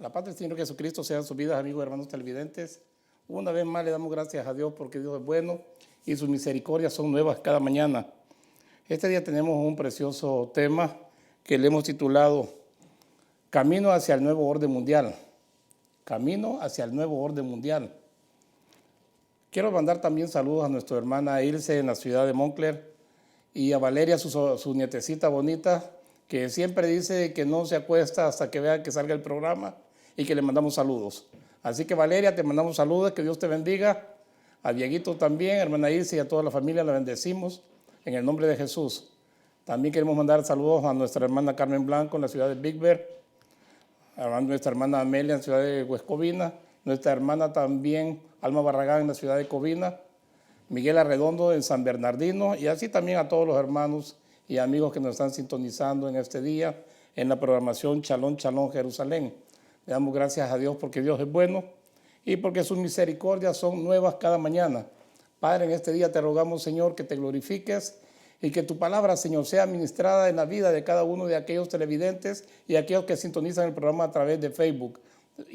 La paz del Señor Jesucristo sea en sus vidas, amigos y hermanos televidentes. Una vez más le damos gracias a Dios porque Dios es bueno y sus misericordias son nuevas cada mañana. Este día tenemos un precioso tema que le hemos titulado Camino hacia el nuevo orden mundial. Camino hacia el nuevo orden mundial. Quiero mandar también saludos a nuestra hermana Ilse en la ciudad de Moncler y a Valeria, su nietecita bonita, que siempre dice que no se acuesta hasta que vea que salga el programa y que le mandamos saludos. Así que Valeria, te mandamos saludos, que Dios te bendiga. A Dieguito también, hermana Ilse, y a toda la familia la bendecimos en el nombre de Jesús. También queremos mandar saludos a nuestra hermana Carmen Blanco en la ciudad de Big Bear, a nuestra hermana Amelia en la ciudad de Huescovina, nuestra hermana también Alma Barragán en la ciudad de Covina, Miguel Arredondo en San Bernardino, y así también a todos los hermanos y amigos que nos están sintonizando en este día en la programación Shalom, Shalom, Jerusalén. Le damos gracias a Dios porque Dios es bueno y porque sus misericordias son nuevas cada mañana. Padre, en este día te rogamos, Señor, que te glorifiques y que tu palabra, Señor, sea ministrada en la vida de cada uno de aquellos televidentes y aquellos que sintonizan el programa a través de Facebook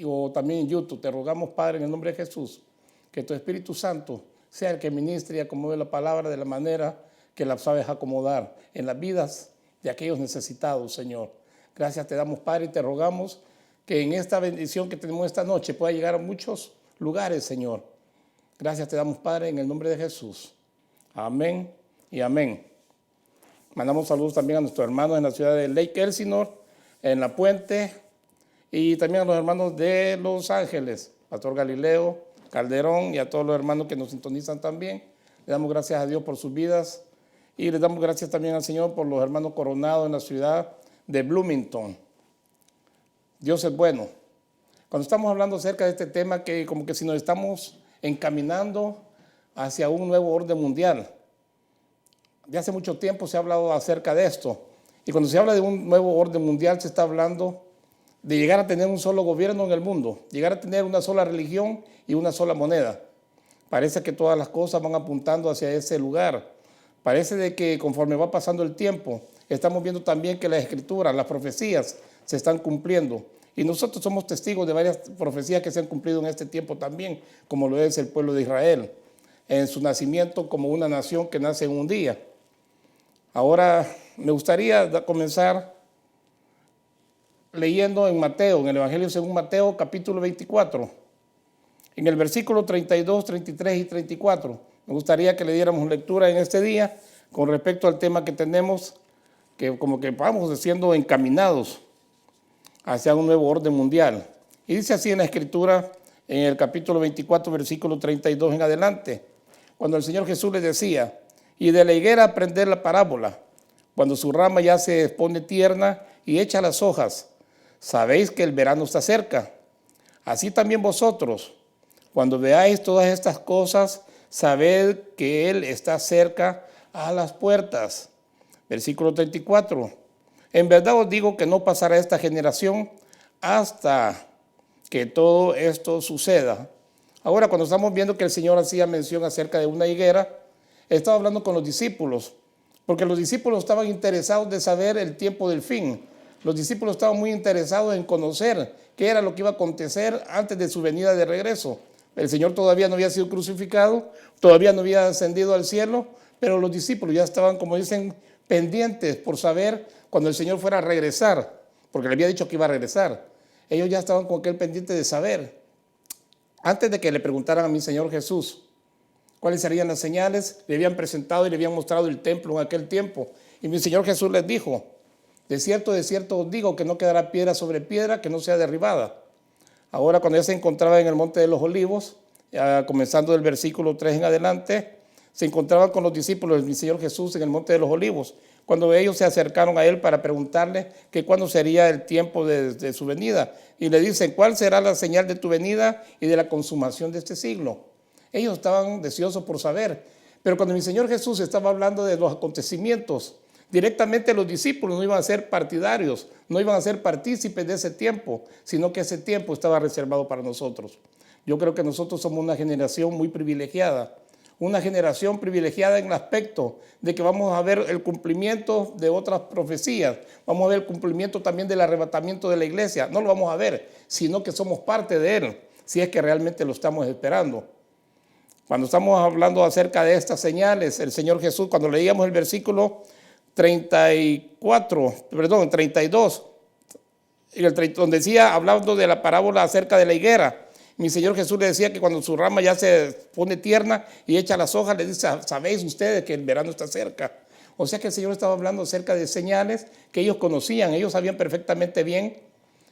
o también en YouTube. Te rogamos, Padre, en el nombre de Jesús, que tu Espíritu Santo sea el que ministre y acomode la palabra de la manera que la sabes acomodar en las vidas de aquellos necesitados, Señor. Gracias te damos, Padre, y te rogamos que en esta bendición que tenemos esta noche pueda llegar a muchos lugares, Señor. Gracias te damos, Padre, en el nombre de Jesús. Amén y amén. Mandamos saludos también a nuestros hermanos en la ciudad de Lake Elsinore, en La Puente, y también a los hermanos de Los Ángeles, Pastor Galileo, Calderón, y a todos los hermanos que nos sintonizan también. Le damos gracias a Dios por sus vidas y le damos gracias también al Señor por los hermanos coronados en la ciudad de Bloomington. Dios es bueno. Cuando estamos hablando acerca de este tema, que como que si nos estamos encaminando hacia un nuevo orden mundial. Ya hace mucho tiempo se ha hablado acerca de esto. Y cuando se habla de un nuevo orden mundial, se está hablando de llegar a tener un solo gobierno en el mundo, llegar a tener una sola religión y una sola moneda. Parece que todas las cosas van apuntando hacia ese lugar. Parece de que conforme va pasando el tiempo, estamos viendo también que las escrituras, las profecías, se están cumpliendo. Y nosotros somos testigos de varias profecías que se han cumplido en este tiempo también, como lo es el pueblo de Israel, en su nacimiento como una nación que nace en un día. Ahora me gustaría comenzar leyendo en Mateo, en el Evangelio según Mateo, capítulo 24, en el versículo 32, 33 y 34. Me gustaría que le diéramos lectura en este día con respecto al tema que tenemos, que como que vamos siendo encaminados hacia un nuevo orden mundial. Y dice así en la Escritura, en el capítulo 24, versículo 32 en adelante, cuando el Señor Jesús les decía, y de la higuera aprender la parábola, cuando su rama ya se pone tierna y echa las hojas, sabéis que el verano está cerca. Así también vosotros, cuando veáis todas estas cosas, sabed que Él está cerca a las puertas. Versículo 34. En verdad os digo que no pasará esta generación hasta que todo esto suceda. Ahora, cuando estamos viendo que el Señor hacía mención acerca de una higuera, estaba hablando con los discípulos, porque los discípulos estaban interesados de saber el tiempo del fin. Los discípulos estaban muy interesados en conocer qué era lo que iba a acontecer antes de su venida de regreso. El Señor todavía no había sido crucificado, todavía no había ascendido al cielo, pero los discípulos ya estaban, como dicen, pendientes por saber cuando el Señor fuera a regresar, porque le había dicho que iba a regresar. Ellos ya estaban con aquel pendiente de saber. Antes de que le preguntaran a mi Señor Jesús cuáles serían las señales, le habían presentado y le habían mostrado el templo en aquel tiempo. Y mi Señor Jesús les dijo, de cierto os digo que no quedará piedra sobre piedra que no sea derribada. Ahora, cuando ya se encontraba en el Monte de los Olivos, comenzando del versículo 3 en adelante, se encontraban con los discípulos del Señor Jesús en el Monte de los Olivos, cuando ellos se acercaron a Él para preguntarle que cuándo sería el tiempo de su venida. Y le dicen, ¿cuál será la señal de tu venida y de la consumación de este siglo? Ellos estaban deseosos por saber. Pero cuando mi Señor Jesús estaba hablando de los acontecimientos, directamente los discípulos no iban a ser partidarios, no iban a ser partícipes de ese tiempo, sino que ese tiempo estaba reservado para nosotros. Yo creo que nosotros somos una generación muy privilegiada, una generación privilegiada en el aspecto de que vamos a ver el cumplimiento de otras profecías, vamos a ver el cumplimiento también del arrebatamiento de la iglesia. No lo vamos a ver, sino que somos parte de él, si es que realmente lo estamos esperando. Cuando estamos hablando acerca de estas señales, el Señor Jesús, cuando leíamos el versículo 32, donde decía, hablando de la parábola acerca de la higuera, mi Señor Jesús le decía que cuando su rama ya se pone tierna y echa las hojas, le dice, ¿sabéis ustedes que el verano está cerca? O sea que el Señor estaba hablando acerca de señales que ellos conocían. Ellos sabían perfectamente bien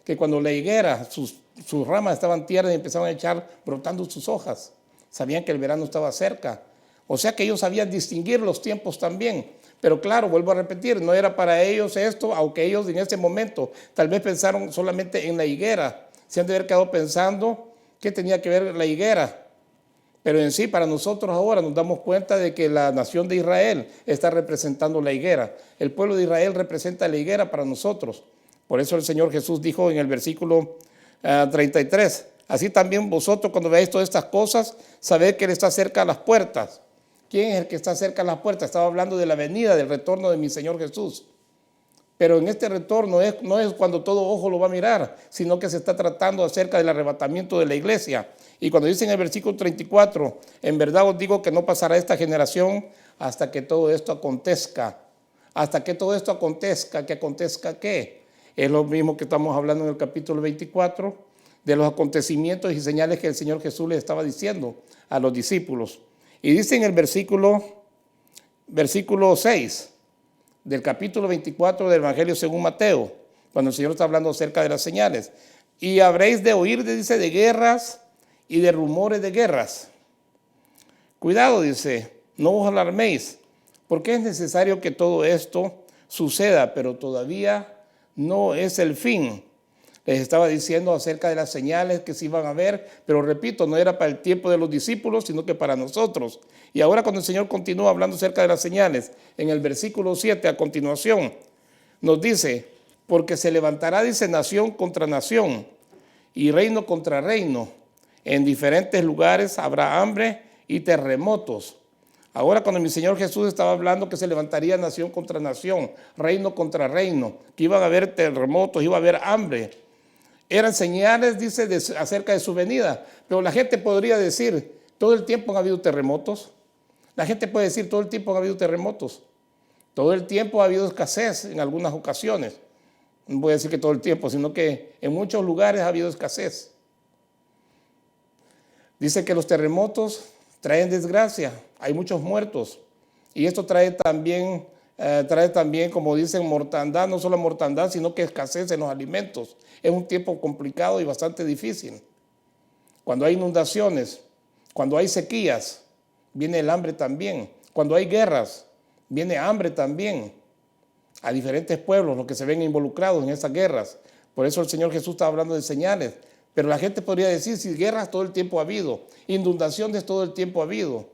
que cuando la higuera, sus ramas estaban tiernas y empezaban a echar brotando sus hojas, sabían que el verano estaba cerca. O sea que ellos sabían distinguir los tiempos también. Pero claro, vuelvo a repetir, no era para ellos esto, aunque ellos en ese momento tal vez pensaron solamente en la higuera. Se han de haber quedado pensando qué tenía que ver la higuera. Pero en sí, para nosotros ahora nos damos cuenta de que la nación de Israel está representando la higuera. El pueblo de Israel representa la higuera para nosotros. Por eso el Señor Jesús dijo en el versículo 33, así también vosotros cuando veáis todas estas cosas, sabed que Él está cerca a las puertas. ¿Quién es el que está cerca a las puertas? Estaba hablando de la venida, del retorno de mi Señor Jesús. Pero en este retorno no es cuando todo ojo lo va a mirar, sino que se está tratando acerca del arrebatamiento de la iglesia. Y cuando dice en el versículo 34, en verdad os digo que no pasará esta generación hasta que todo esto acontezca. Hasta que todo esto acontezca, ¿que acontezca qué? Es lo mismo que estamos hablando en el capítulo 24, de los acontecimientos y señales que el Señor Jesús le estaba diciendo a los discípulos. Y dice en el versículo 6 del capítulo 24 del Evangelio según Mateo, cuando el Señor está hablando acerca de las señales. Y habréis de oír, dice, de guerras y de rumores de guerras. Cuidado, dice, no os alarméis, porque es necesario que todo esto suceda, pero todavía no es el fin. Les estaba diciendo acerca de las señales que se iban a ver, pero repito, no era para el tiempo de los discípulos, sino que para nosotros. Y ahora cuando el Señor continúa hablando acerca de las señales, en el versículo 7 a continuación, nos dice, porque se levantará, dice, nación contra nación y reino contra reino. En diferentes lugares habrá hambre y terremotos. Ahora cuando mi Señor Jesús estaba hablando que se levantaría nación contra nación, reino contra reino, que iban a haber terremotos, iba a haber hambre. Eran señales, dice, acerca de su venida. Pero la gente podría decir, todo el tiempo han habido terremotos. La gente puede decir, todo el tiempo han habido terremotos. Todo el tiempo ha habido escasez en algunas ocasiones. No voy a decir que todo el tiempo, sino que en muchos lugares ha habido escasez. Dice que los terremotos traen desgracia, hay muchos muertos. Y esto trae también, como dicen, mortandad, no solo mortandad, sino que escasez en los alimentos. Es un tiempo complicado y bastante difícil. Cuando hay inundaciones, cuando hay sequías, viene el hambre también. Cuando hay guerras, viene hambre también. A diferentes pueblos, los que se ven involucrados en esas guerras. Por eso el Señor Jesús está hablando de señales. Pero la gente podría decir, si guerras todo el tiempo ha habido, inundaciones todo el tiempo ha habido,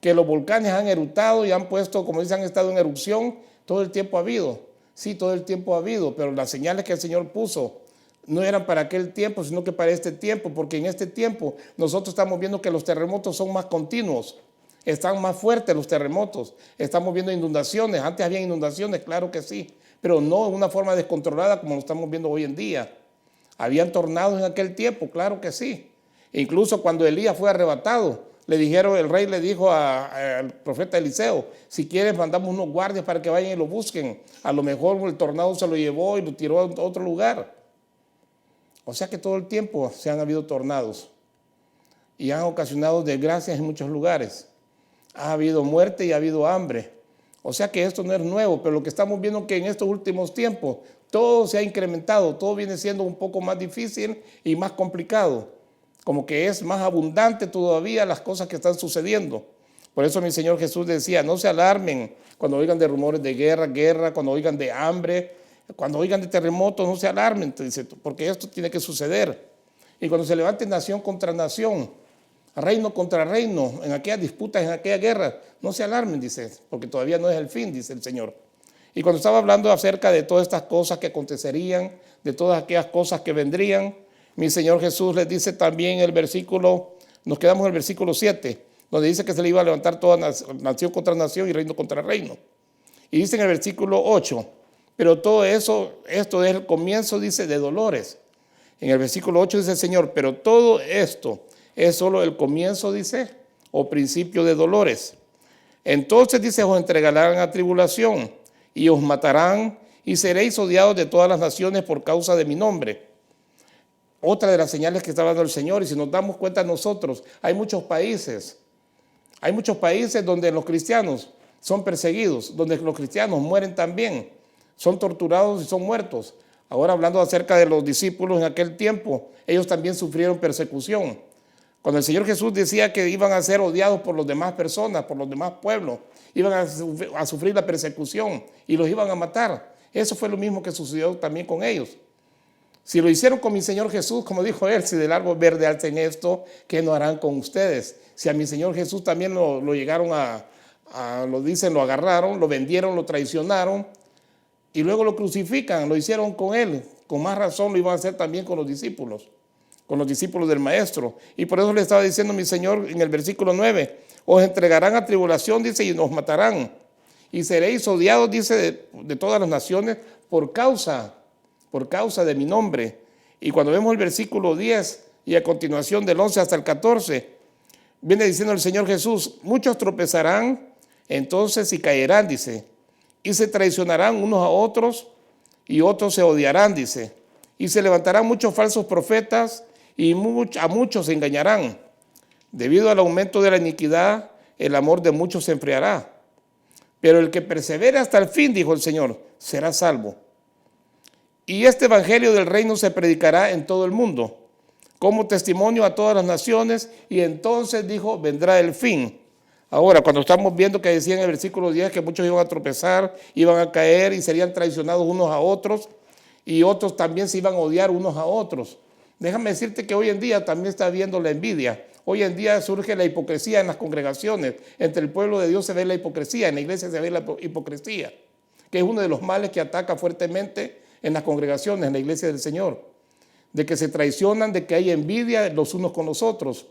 que los volcanes han eruptado y han puesto, como dicen, han estado en erupción, todo el tiempo ha habido. Sí, todo el tiempo ha habido, pero las señales que el Señor puso no eran para aquel tiempo, sino que para este tiempo, porque en este tiempo nosotros estamos viendo que los terremotos son más continuos, están más fuertes los terremotos, estamos viendo inundaciones. Antes había inundaciones, claro que sí, pero no de una forma descontrolada como lo estamos viendo hoy en día. Habían tornados en aquel tiempo, claro que sí. E incluso cuando Elías fue arrebatado, el rey le dijo al profeta Eliseo, si quieres mandamos unos guardias para que vayan y lo busquen. A lo mejor el tornado se lo llevó y lo tiró a otro lugar. O sea que todo el tiempo se han habido tornados y han ocasionado desgracias en muchos lugares. Ha habido muerte y ha habido hambre. O sea que esto no es nuevo, pero lo que estamos viendo es que en estos últimos tiempos todo se ha incrementado, todo viene siendo un poco más difícil y más complicado. Como que es más abundante todavía las cosas que están sucediendo. Por eso mi Señor Jesús decía, no se alarmen cuando oigan de rumores de guerra, cuando oigan de hambre, cuando oigan de terremotos, no se alarmen, porque esto tiene que suceder. Y cuando se levante nación contra nación, reino contra reino, en aquellas disputas, en aquella guerra, no se alarmen, dice, porque todavía no es el fin, dice el Señor. Y cuando estaba hablando acerca de todas estas cosas que acontecerían, de todas aquellas cosas que vendrían, mi Señor Jesús les dice también el versículo, nos quedamos en el versículo 7, donde dice que se le iba a levantar toda nación contra nación y reino contra reino. Y dice en el versículo 8, pero todo eso, esto es el comienzo, dice, de dolores. En el versículo 8 dice el Señor, pero todo esto es solo el comienzo, dice, o principio de dolores. Entonces, dice, os entregarán a tribulación y os matarán y seréis odiados de todas las naciones por causa de mi nombre. Otra de las señales que está dando el Señor, y si nos damos cuenta nosotros, hay muchos países donde los cristianos son perseguidos, donde los cristianos mueren también, son torturados y son muertos. Ahora hablando acerca de los discípulos en aquel tiempo, ellos también sufrieron persecución. Cuando el Señor Jesús decía que iban a ser odiados por las demás personas, por los demás pueblos, iban a sufrir la persecución y los iban a matar. Eso fue lo mismo que sucedió también con ellos. Si lo hicieron con mi Señor Jesús, como dijo él, si del árbol verde hacen esto, ¿qué no harán con ustedes? Si a mi Señor Jesús también lo llegaron lo agarraron, lo vendieron, lo traicionaron y luego lo crucifican, lo hicieron con él, con más razón lo iban a hacer también con los discípulos del Maestro. Y por eso le estaba diciendo mi Señor en el versículo 9, os entregarán a tribulación, dice, y nos matarán. Y seréis odiados, dice, de todas las naciones por causa de mi nombre. Y cuando vemos el versículo 10 y a continuación del 11 hasta el 14, viene diciendo el Señor Jesús, muchos tropezarán entonces y caerán, dice, y se traicionarán unos a otros y otros se odiarán, dice, y se levantarán muchos falsos profetas y a muchos se engañarán. Debido al aumento de la iniquidad, el amor de muchos se enfriará. Pero el que persevere hasta el fin, dijo el Señor, será salvo. Y este evangelio del reino se predicará en todo el mundo, como testimonio a todas las naciones, y entonces, dijo, vendrá el fin. Ahora, cuando estamos viendo que decía en el versículo 10 que muchos iban a tropezar, iban a caer y serían traicionados unos a otros, y otros también se iban a odiar unos a otros. Déjame decirte que hoy en día también está habiendo la envidia. Hoy en día surge la hipocresía en las congregaciones. Entre el pueblo de Dios se ve la hipocresía, en la iglesia se ve la hipocresía, que es uno de los males que ataca fuertemente en las congregaciones, en la iglesia del Señor. De que se traicionan, de que hay envidia los unos con los otros.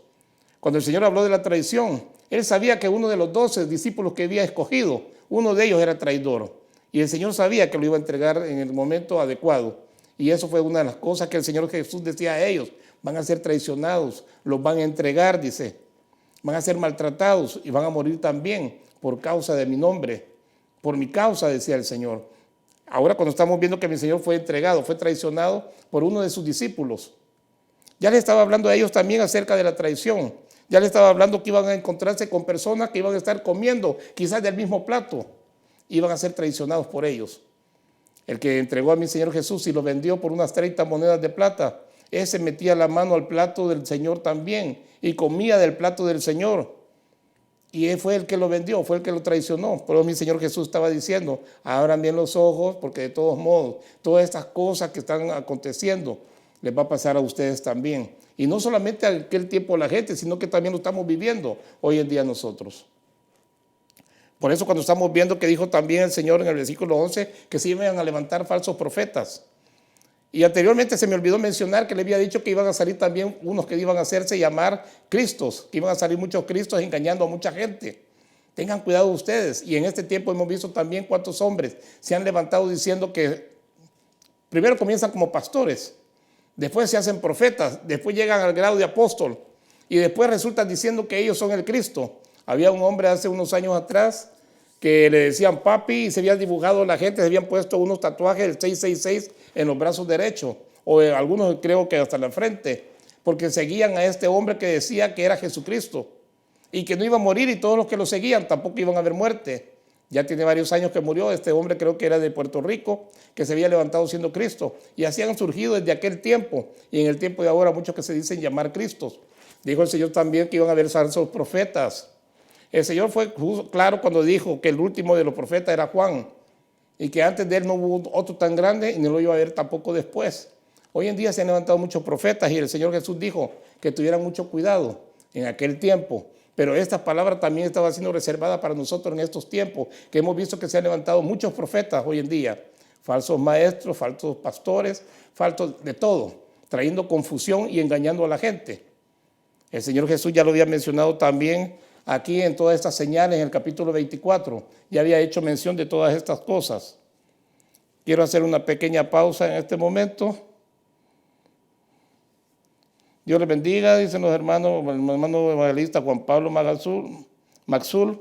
Cuando el Señor habló de la traición, Él sabía que uno de los 12 discípulos que había escogido, uno de ellos era traidor. Y el Señor sabía que lo iba a entregar en el momento adecuado. Y eso fue una de las cosas que el Señor Jesús decía a ellos. Van a ser traicionados, los van a entregar, dice. Van a ser maltratados y van a morir también por causa de mi nombre. Por mi causa, decía el Señor. Ahora cuando estamos viendo que mi Señor fue entregado, fue traicionado por uno de sus discípulos. Ya le estaba hablando a ellos también acerca de la traición. Ya le estaba hablando que iban a encontrarse con personas que iban a estar comiendo quizás del mismo plato. Iban a ser traicionados por ellos. El que entregó a mi Señor Jesús y lo vendió por unas 30 monedas de plata, ese metía la mano al plato del Señor también y comía del plato del Señor. Y él fue el que lo vendió, fue el que lo traicionó. Pero mi Señor Jesús estaba diciendo, abran bien los ojos porque de todos modos, todas estas cosas que están aconteciendo les va a pasar a ustedes también. Y no solamente a aquel tiempo la gente, sino que también lo estamos viviendo hoy en día nosotros. Por eso cuando estamos viendo que dijo también el Señor en el versículo 11 que se iban a levantar falsos profetas. Y anteriormente se me olvidó mencionar que le había dicho que iban a salir también unos que iban a hacerse llamar Cristos, que iban a salir muchos Cristos engañando a mucha gente. Tengan cuidado ustedes. Y en este tiempo hemos visto también cuántos hombres se han levantado diciendo que primero comienzan como pastores, después se hacen profetas, después llegan al grado de apóstol y después resultan diciendo que ellos son el Cristo. Había un hombre hace unos años atrás que le decían papi y se habían dibujado la gente, se habían puesto unos tatuajes del 666 en los brazos derechos o algunos creo que hasta la frente, porque seguían a este hombre que decía que era Jesucristo y que no iba a morir y todos los que lo seguían tampoco iban a ver muerte. Ya tiene varios años que murió este hombre, creo que era de Puerto Rico, que se había levantado siendo Cristo y así han surgido desde aquel tiempo y en el tiempo de ahora muchos que se dicen llamar Cristos. Dijo el Señor también que iban a haber falsos profetas. El Señor fue claro cuando dijo que el último de los profetas era Juan y que antes de él no hubo otro tan grande y no lo iba a haber tampoco después. Hoy en día se han levantado muchos profetas y el Señor Jesús dijo que tuvieran mucho cuidado en aquel tiempo. Pero esta palabra también estaba siendo reservada para nosotros en estos tiempos, que hemos visto que se han levantado muchos profetas hoy en día. Falsos maestros, falsos pastores, falsos de todo, trayendo confusión y engañando a la gente. El Señor Jesús ya lo había mencionado también aquí en todas estas señales, en el capítulo 24, ya había hecho mención de todas estas cosas. Quiero hacer una pequeña pausa en este momento. Dios les bendiga, dicen los hermanos, el hermano evangelista Juan Pablo Maxul,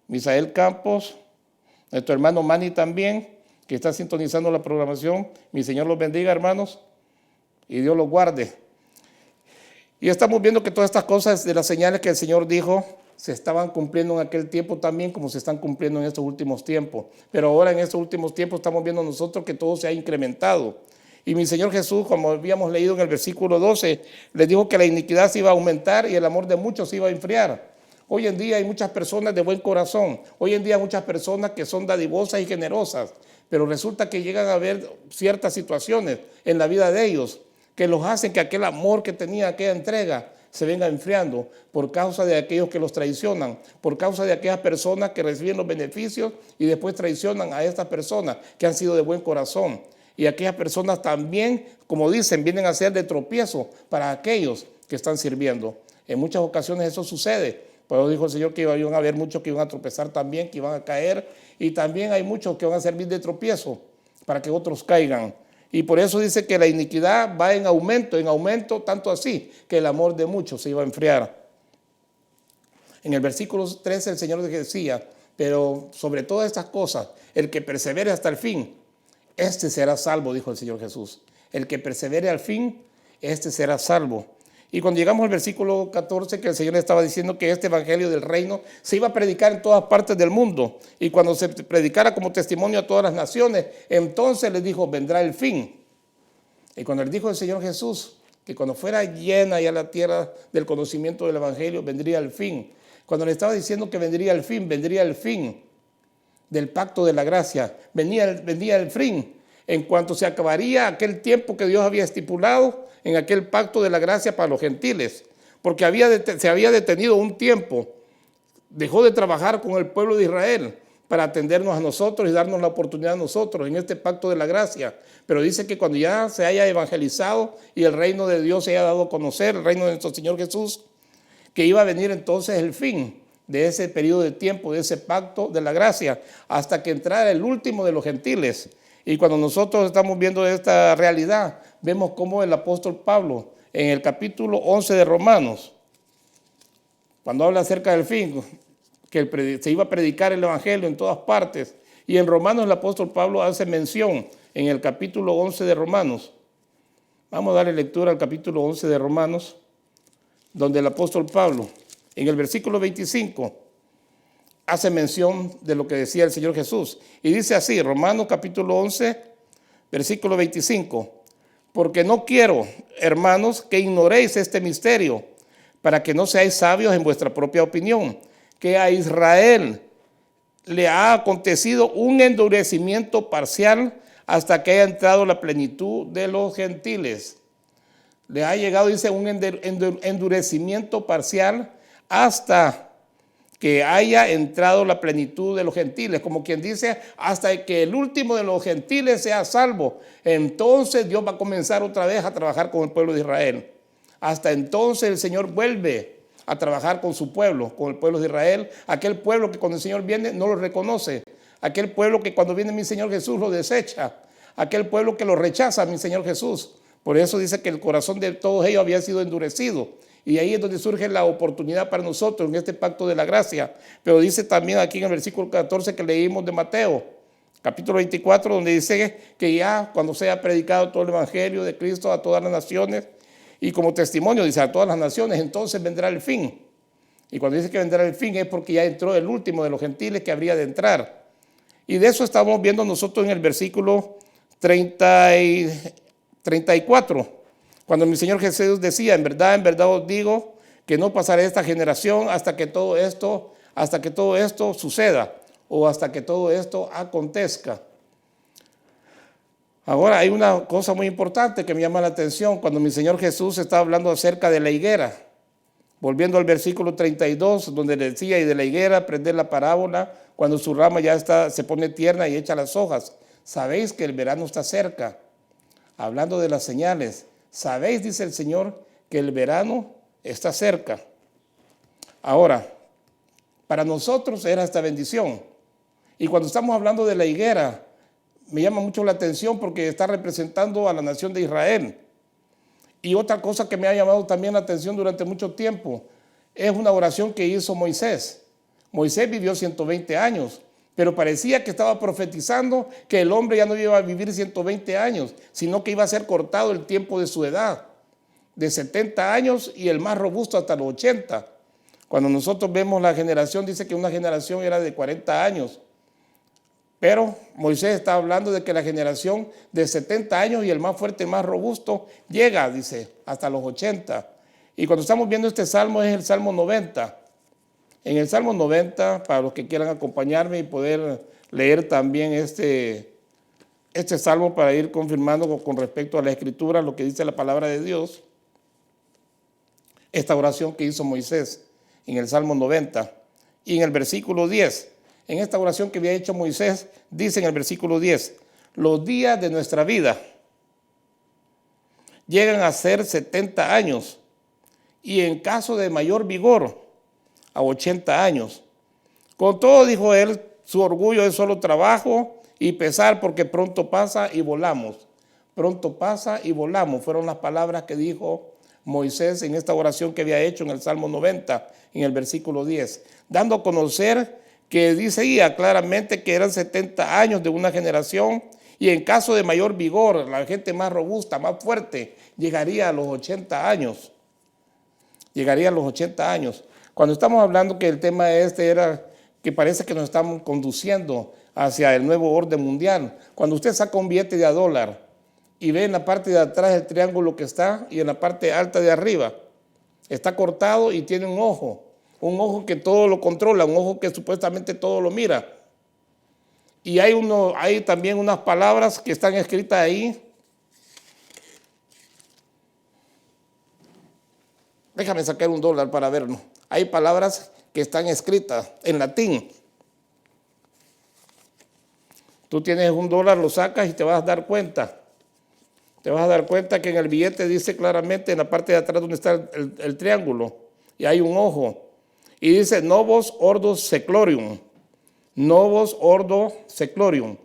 Misael Campos, nuestro hermano Manny también, que está sintonizando la programación. Mi Señor los bendiga, hermanos, y Dios los guarde. Y estamos viendo que todas estas cosas de las señales que el Señor dijo se estaban cumpliendo en aquel tiempo también, como se están cumpliendo en estos últimos tiempos. Pero ahora en estos últimos tiempos estamos viendo nosotros que todo se ha incrementado. Y mi Señor Jesús, como habíamos leído en el versículo 12, les dijo que la iniquidad se iba a aumentar y el amor de muchos se iba a enfriar. Hoy en día hay muchas personas de buen corazón. Hoy en día hay muchas personas que son dadivosas y generosas. Pero resulta que llegan a haber ciertas situaciones en la vida de ellos que los hacen que aquel amor que tenía, aquella entrega, se venga enfriando por causa de aquellos que los traicionan, por causa de aquellas personas que reciben los beneficios y después traicionan a estas personas que han sido de buen corazón. Y aquellas personas también, como dicen, vienen a ser de tropiezo para aquellos que están sirviendo. En muchas ocasiones eso sucede. Pero dijo el Señor que iban a haber muchos que iban a tropezar también, que iban a caer. Y también hay muchos que van a servir de tropiezo para que otros caigan. Y por eso dice que la iniquidad va en aumento, tanto así que el amor de muchos se iba a enfriar. En el versículo 13 el Señor decía, pero sobre todas estas cosas, el que persevere hasta el fin, este será salvo, dijo el Señor Jesús. El que persevere al fin, este será salvo. Y cuando llegamos al versículo 14, que el Señor estaba diciendo que este evangelio del reino se iba a predicar en todas partes del mundo. Y cuando se predicara como testimonio a todas las naciones, entonces les dijo, vendrá el fin. Y cuando le dijo el Señor Jesús que cuando fuera llena ya la tierra del conocimiento del evangelio, vendría el fin. Cuando le estaba diciendo que vendría el fin del pacto de la gracia, venía el fin, en cuanto se acabaría aquel tiempo que Dios había estipulado en aquel pacto de la gracia para los gentiles, porque se había detenido un tiempo, dejó de trabajar con el pueblo de Israel para atendernos a nosotros y darnos la oportunidad a nosotros en este pacto de la gracia, pero dice que cuando ya se haya evangelizado y el reino de Dios se haya dado a conocer, el reino de nuestro Señor Jesús, que iba a venir entonces el fin de ese periodo de tiempo, de ese pacto de la gracia, hasta que entrara el último de los gentiles. Y cuando nosotros estamos viendo esta realidad, vemos cómo el apóstol Pablo, en el capítulo 11 de Romanos, cuando habla acerca del fin, que se iba a predicar el evangelio en todas partes, y en Romanos el apóstol Pablo hace mención en el capítulo 11 de Romanos. Vamos a darle lectura al capítulo 11 de Romanos, donde el apóstol Pablo, en el versículo 25, hace mención de lo que decía el Señor Jesús. Y dice así, Romanos capítulo 11, versículo 25. Porque no quiero, hermanos, que ignoréis este misterio, para que no seáis sabios en vuestra propia opinión, que a Israel le ha acontecido un endurecimiento parcial hasta que haya entrado la plenitud de los gentiles. Le ha llegado, dice, un endurecimiento parcial hasta que haya entrado la plenitud de los gentiles, como quien dice, hasta que el último de los gentiles sea salvo. Entonces Dios va a comenzar otra vez a trabajar con el pueblo de Israel. Hasta entonces el Señor vuelve a trabajar con su pueblo, con el pueblo de Israel, aquel pueblo que cuando el Señor viene no lo reconoce, aquel pueblo que cuando viene mi Señor Jesús lo desecha, aquel pueblo que lo rechaza a mi Señor Jesús. Por eso dice que el corazón de todos ellos había sido endurecido. Y ahí es donde surge la oportunidad para nosotros en este pacto de la gracia. Pero dice también aquí en el versículo 14 que leímos de Mateo, capítulo 24, donde dice que ya cuando sea predicado todo el evangelio de Cristo a todas las naciones, y como testimonio dice a todas las naciones, entonces vendrá el fin. Y cuando dice que vendrá el fin es porque ya entró el último de los gentiles que habría de entrar. Y de eso estamos viendo nosotros en el versículo 34. Cuando mi Señor Jesús decía, en verdad os digo que no pasará esta generación hasta que todo esto suceda o hasta que todo esto acontezca. Ahora hay una cosa muy importante que me llama la atención cuando mi Señor Jesús está hablando acerca de la higuera. Volviendo al versículo 32, donde decía, y de la higuera aprender la parábola, cuando su rama ya se pone tierna y echa las hojas. Sabéis que el verano está cerca. Hablando de las señales. Sabéis, dice el Señor, que el verano está cerca. Ahora, Para nosotros era esta bendición. Y cuando estamos hablando de la higuera, me llama mucho la atención porque está representando a la nación de Israel. Y otra cosa que me ha llamado también la atención durante mucho tiempo es una oración que hizo Moisés. Moisés vivió 120 años, pero parecía que estaba profetizando que el hombre ya no iba a vivir 120 años, sino que iba a ser cortado el tiempo de su edad, de 70 años y el más robusto hasta los 80. Cuando nosotros vemos la generación, dice que una generación era de 40 años. Pero Moisés está hablando de que la generación de 70 años y el más fuerte, el más robusto, llega, dice, hasta los 80. Y cuando estamos viendo este salmo es el Salmo 90. En el Salmo 90, para los que quieran acompañarme y poder leer también este salmo para ir confirmando con respecto a la Escritura, lo que dice la palabra de Dios, esta oración que hizo Moisés en el Salmo 90 y en el versículo 10. En esta oración que había hecho Moisés, dice en el versículo 10, los días de nuestra vida llegan a ser 70 años y en caso de mayor vigor, a 80 años. Con todo, dijo él, su orgullo es solo trabajo y pesar porque pronto pasa y volamos. Pronto pasa y volamos. Fueron las palabras que dijo Moisés en esta oración que había hecho en el Salmo 90, en el versículo 10, dando a conocer que decía claramente que eran 70 años de una generación y en caso de mayor vigor, la gente más robusta, más fuerte, llegaría a los 80 años. Llegaría a los 80 años. Cuando estamos hablando que el tema era que parece que nos estamos conduciendo hacia el nuevo orden mundial. Cuando usted saca un billete de $1 y ve en la parte de atrás el triángulo que está y en la parte alta de arriba, está cortado y tiene un ojo que todo lo controla, un ojo que supuestamente todo lo mira. Y hay también unas palabras que están escritas ahí. Déjame sacar $1 para verlo. Hay palabras que están escritas en latín. Tú tienes $1, lo sacas y te vas a dar cuenta. Te vas a dar cuenta que en el billete dice claramente en la parte de atrás donde está el triángulo y hay un ojo. Y dice Novos Ordo Seclorium. Novos Ordo Seclorium.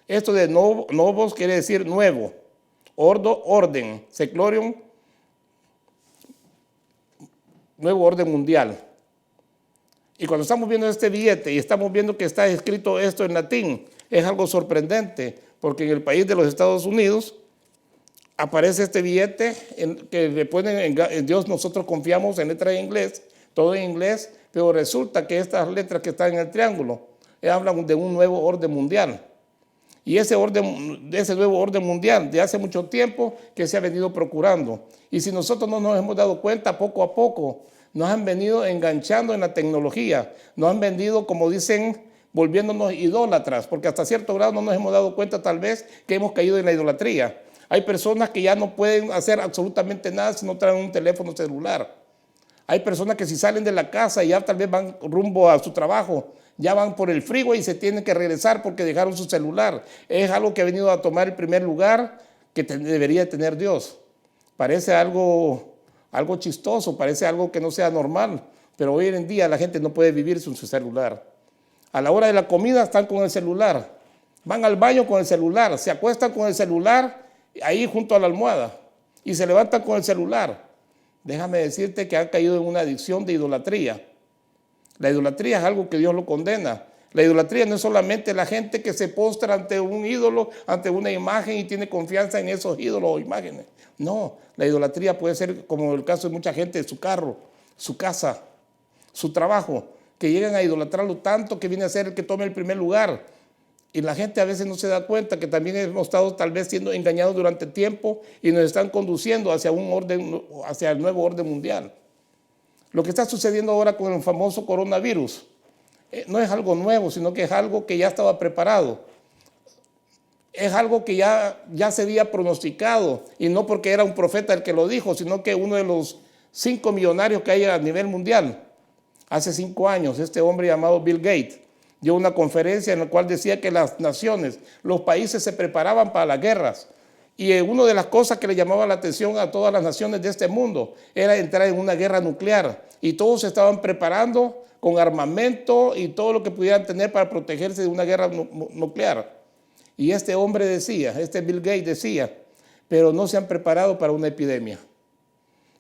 Esto de novos quiere decir nuevo. Ordo, orden. Seclorium, nuevo orden mundial. Y cuando estamos viendo este billete y estamos viendo que está escrito esto en latín, es algo sorprendente, porque en el país de los Estados Unidos aparece este billete que le ponen en Dios, nosotros confiamos en letras en inglés, todo en inglés, pero resulta que estas letras que están en el triángulo hablan de un nuevo orden mundial. Y ese nuevo orden mundial de hace mucho tiempo que se ha venido procurando. Y si nosotros no nos hemos dado cuenta, poco a poco nos han venido enganchando en la tecnología, nos han venido, como dicen, volviéndonos idólatras, porque hasta cierto grado no nos hemos dado cuenta tal vez que hemos caído en la idolatría. Hay personas que ya no pueden hacer absolutamente nada si no traen un teléfono celular. Hay personas que si salen de la casa y ya tal vez van rumbo a su trabajo, ya van por el freeway y se tienen que regresar porque dejaron su celular. Es algo que ha venido a tomar el primer lugar que debería tener Dios. Parece algo chistoso, parece algo que no sea normal, pero hoy en día la gente no puede vivir sin su celular. A la hora de la comida están con el celular, van al baño con el celular, se acuestan con el celular ahí junto a la almohada y se levantan con el celular. Déjame decirte que han caído en una adicción de idolatría. La idolatría es algo que Dios lo condena. La idolatría no es solamente la gente que se postra ante un ídolo, ante una imagen y tiene confianza en esos ídolos o imágenes. No, la idolatría puede ser como el caso de mucha gente, su carro, su casa, su trabajo, que llegan a idolatrarlo tanto que viene a ser el que tome el primer lugar. Y la gente a veces no se da cuenta que también hemos estado tal vez siendo engañados durante tiempo y nos están conduciendo hacia el nuevo orden mundial. Lo que está sucediendo ahora con el famoso coronavirus no es algo nuevo, sino que es algo que ya estaba preparado. Es algo que ya se había pronosticado, y no porque era un profeta el que lo dijo, sino que uno de los 5 millonarios que hay a nivel mundial, hace 5 años, este hombre llamado Bill Gates, dio una conferencia en la cual decía que las naciones, los países se preparaban para las guerras Y una de las cosas que le llamaba la atención a todas las naciones de este mundo era entrar en una guerra nuclear. Y todos se estaban preparando con armamento y todo lo que pudieran tener para protegerse de una guerra nuclear. Y este hombre decía, este Bill Gates decía, pero no se han preparado para una epidemia.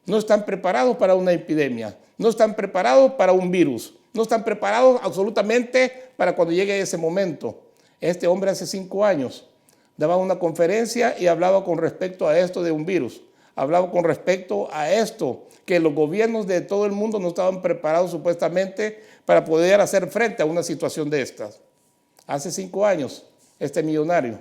No están preparados para una epidemia. No están preparados para un virus. No están preparados absolutamente para cuando llegue ese momento. Este hombre hace 5 años daba una conferencia y hablaba con respecto a esto de un virus. Hablaba con respecto a esto, que los gobiernos de todo el mundo no estaban preparados supuestamente para poder hacer frente a una situación de estas. Hace 5 años, este millonario,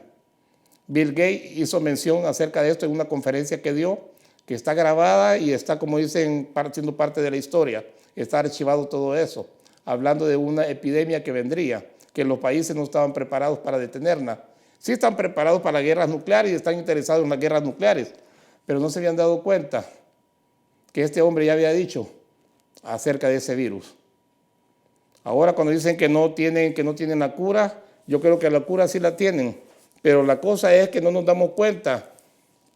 Bill Gates, hizo mención acerca de esto en una conferencia que dio, que está grabada y está, como dicen, siendo parte de la historia. Está archivado todo eso, hablando de una epidemia que vendría, que los países no estaban preparados para detenerla. Sí están preparados para las guerras nucleares y están interesados en las guerras nucleares, pero no se habían dado cuenta que este hombre ya había dicho acerca de ese virus. Ahora cuando dicen que no tienen la cura, yo creo que la cura sí la tienen, pero la cosa es que no nos damos cuenta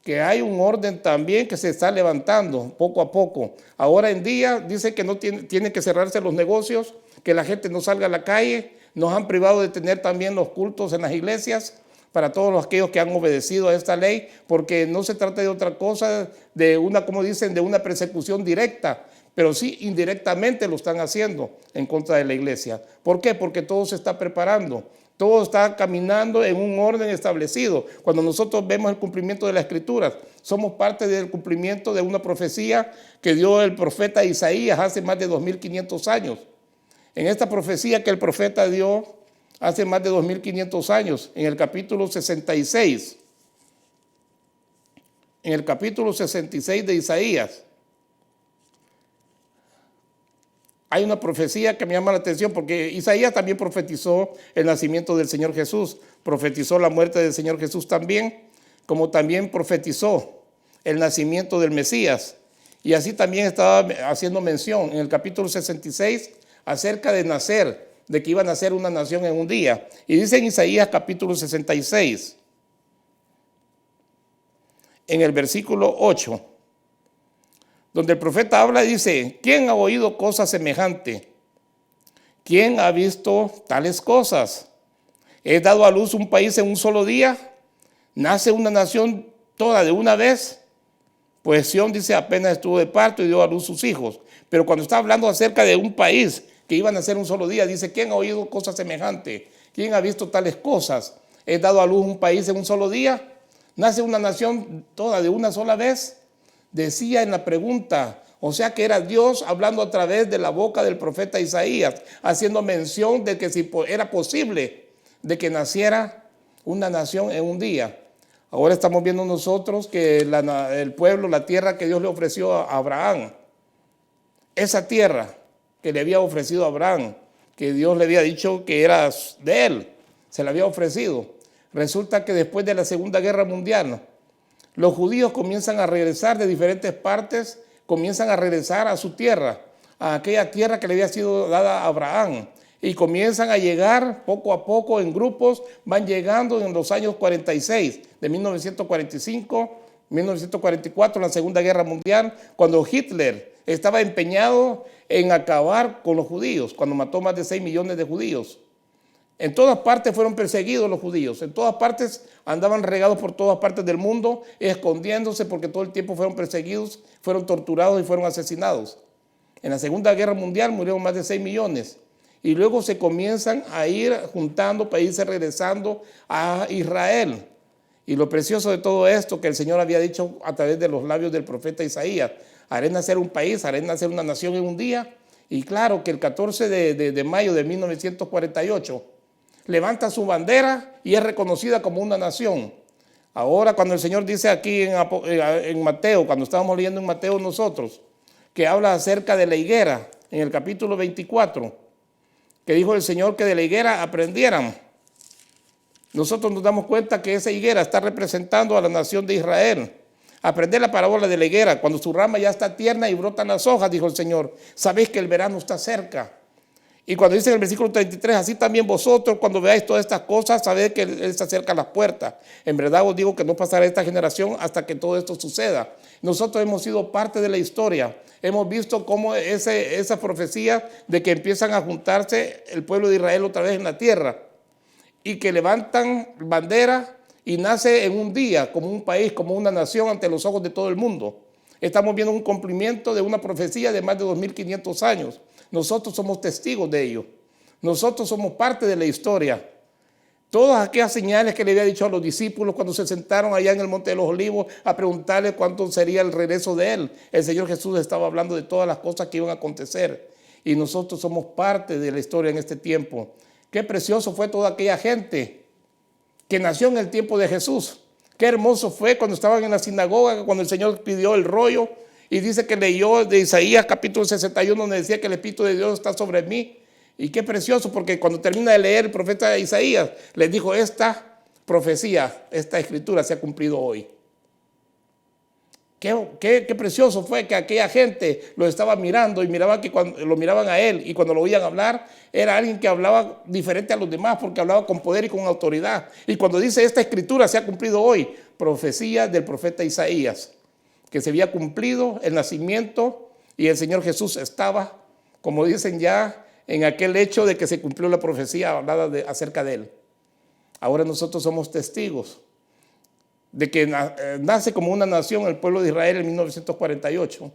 que hay un orden también que se está levantando poco a poco. Ahora en día dicen que no tienen que cerrarse los negocios, que la gente no salga a la calle. Nos han privado de tener también los cultos en las iglesias para todos aquellos que han obedecido a esta ley, porque no se trata de otra cosa, de una, como dicen, de una persecución directa, pero sí indirectamente lo están haciendo en contra de la iglesia. ¿Por qué? Porque todo se está preparando. Todo está caminando en un orden establecido. Cuando nosotros vemos el cumplimiento de las Escrituras, somos parte del cumplimiento de una profecía que dio el profeta Isaías hace más de 2500 años. En esta profecía que el profeta dio hace más de 2500 años, en el capítulo 66, en el capítulo 66 de Isaías, hay una profecía que me llama la atención porque Isaías también profetizó el nacimiento del Señor Jesús, profetizó la muerte del Señor Jesús también, como también profetizó el nacimiento del Mesías. Y así también estaba haciendo mención en el capítulo 66 acerca de nacer, de que iban a ser una nación en un día. Y dice en Isaías capítulo 66, en el versículo 8, donde el profeta habla y dice, ¿quién ha oído cosa semejante? ¿Quién ha visto tales cosas? ¿He dado a luz un país en un solo día? ¿Nace una nación toda de una vez? Pues Sión dice, apenas estuvo de parto y dio a luz sus hijos. Pero cuando está hablando acerca de un país que iban a ser un solo día, dice, ¿quién ha oído cosas semejantes? ¿Quién ha visto tales cosas? ¿He dado a luz un país en un solo día? ¿Nace una nación toda de una sola vez? Decía en la pregunta, o sea que era Dios hablando a través de la boca del profeta Isaías, haciendo mención de que si era posible de que naciera una nación en un día. Ahora estamos viendo nosotros que el pueblo, la tierra que Dios le ofreció a Abraham, esa tierra que le había ofrecido a Abraham, que Dios le había dicho que era de él, se la había ofrecido. Resulta que después de la Segunda Guerra Mundial, los judíos comienzan a regresar de diferentes partes, comienzan a regresar a su tierra, a aquella tierra que le había sido dada a Abraham. Y comienzan a llegar poco a poco en grupos, van llegando en los años 46, de 1945, 1944, la Segunda Guerra Mundial, cuando Hitler estaba empeñado en acabar con los judíos, cuando mató más de 6 millones de judíos. En todas partes fueron perseguidos los judíos, en todas partes andaban regados por todas partes del mundo, escondiéndose porque todo el tiempo fueron perseguidos, fueron torturados y fueron asesinados. En la Segunda Guerra Mundial murieron más de 6 millones y luego se comienzan a ir juntando para irse regresando a Israel. Y lo precioso de todo esto que el Señor había dicho a través de los labios del profeta Isaías, haré nacer un país, haré nacer una nación en un día. Y claro que el 14 de mayo de 1948, levanta su bandera y es reconocida como una nación. Ahora cuando el Señor dice aquí en Mateo, cuando estábamos leyendo en Mateo nosotros, que habla acerca de la higuera, en el capítulo 24, que dijo el Señor que de la higuera aprendieran. Nosotros nos damos cuenta que esa higuera está representando a la nación de Israel. Aprender la parábola de la higuera, cuando su rama ya está tierna y brotan las hojas, dijo el Señor, sabéis que el verano está cerca. Y cuando dice en el versículo 33, así también vosotros cuando veáis todas estas cosas, sabed que Él se acerca a las puertas. En verdad os digo que no pasará esta generación hasta que todo esto suceda. Nosotros hemos sido parte de la historia. Hemos visto cómo esa profecía de que empiezan a juntarse el pueblo de Israel otra vez en la tierra y que levantan bandera y nace en un día como un país, como una nación ante los ojos de todo el mundo. Estamos viendo un cumplimiento de una profecía de más de 2500 años. Nosotros somos testigos de ello. Nosotros somos parte de la historia. Todas aquellas señales que le había dicho a los discípulos cuando se sentaron allá en el Monte de los Olivos a preguntarle cuánto sería el regreso de Él. El Señor Jesús estaba hablando de todas las cosas que iban a acontecer. Y nosotros somos parte de la historia en este tiempo. Qué precioso fue toda aquella gente que nació en el tiempo de Jesús. Qué hermoso fue cuando estaban en la sinagoga, cuando el Señor pidió el rollo y dice que leyó de Isaías capítulo 61 donde decía que el Espíritu de Dios está sobre mí. Y qué precioso, porque cuando termina de leer el profeta Isaías, les dijo, esta profecía, esta escritura se ha cumplido hoy. Qué precioso fue que aquella gente lo estaba mirando y miraban que cuando lo miraban a él y cuando lo oían hablar, era alguien que hablaba diferente a los demás porque hablaba con poder y con autoridad. Y cuando dice esta escritura se ha cumplido hoy, profecía del profeta Isaías, que se había cumplido el nacimiento y el Señor Jesús estaba, como dicen ya, en aquel hecho de que se cumplió la profecía hablada acerca de él. Ahora nosotros somos testigos de que nace como una nación el pueblo de Israel en 1948.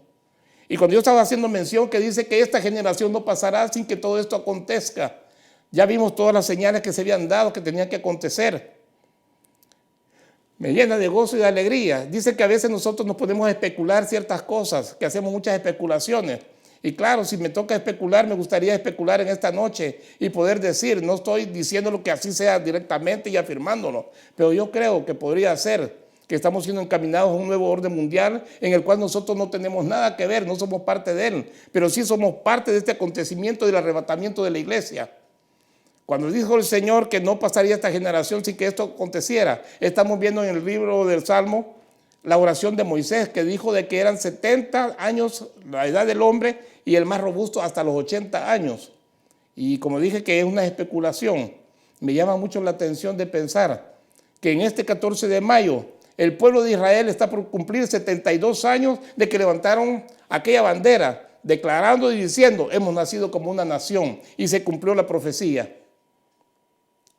Y cuando yo estaba haciendo mención que dice que esta generación no pasará sin que todo esto acontezca, ya vimos todas las señales que se habían dado que tenían que acontecer. Me llena de gozo y de alegría. Dice que a veces nosotros nos podemos especular ciertas cosas, que hacemos muchas especulaciones. Y claro, si me toca especular, me gustaría especular en esta noche y poder decir, no estoy diciéndolo que así sea directamente y afirmándolo, pero yo creo que podría ser que estamos siendo encaminados a un nuevo orden mundial en el cual nosotros no tenemos nada que ver, no somos parte de él, pero sí somos parte de este acontecimiento del arrebatamiento de la iglesia. Cuando dijo el Señor que no pasaría esta generación sin que esto aconteciera, estamos viendo en el libro del Salmo la oración de Moisés que dijo de que eran 70 años la edad del hombre y el más robusto hasta los 80 años. Y como dije que es una especulación, me llama mucho la atención de pensar que en este 14 de mayo el pueblo de Israel está por cumplir 72 años de que levantaron aquella bandera, declarando y diciendo, hemos nacido como una nación y se cumplió la profecía.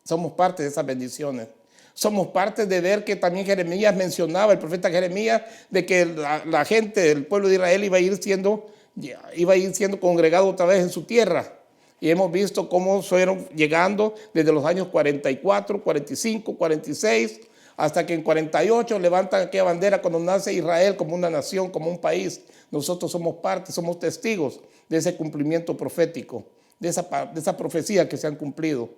Somos parte de esas bendiciones. Somos parte de ver que también Jeremías mencionaba, el profeta Jeremías, de que la gente del pueblo de Israel iba a ir siendo congregado otra vez en su tierra. Y hemos visto cómo fueron llegando desde los años 44, 45, 46, hasta que en 48 levantan aquella bandera cuando nace Israel como una nación, como un país. Nosotros somos parte, somos testigos de ese cumplimiento profético, de esa profecía que se han cumplido.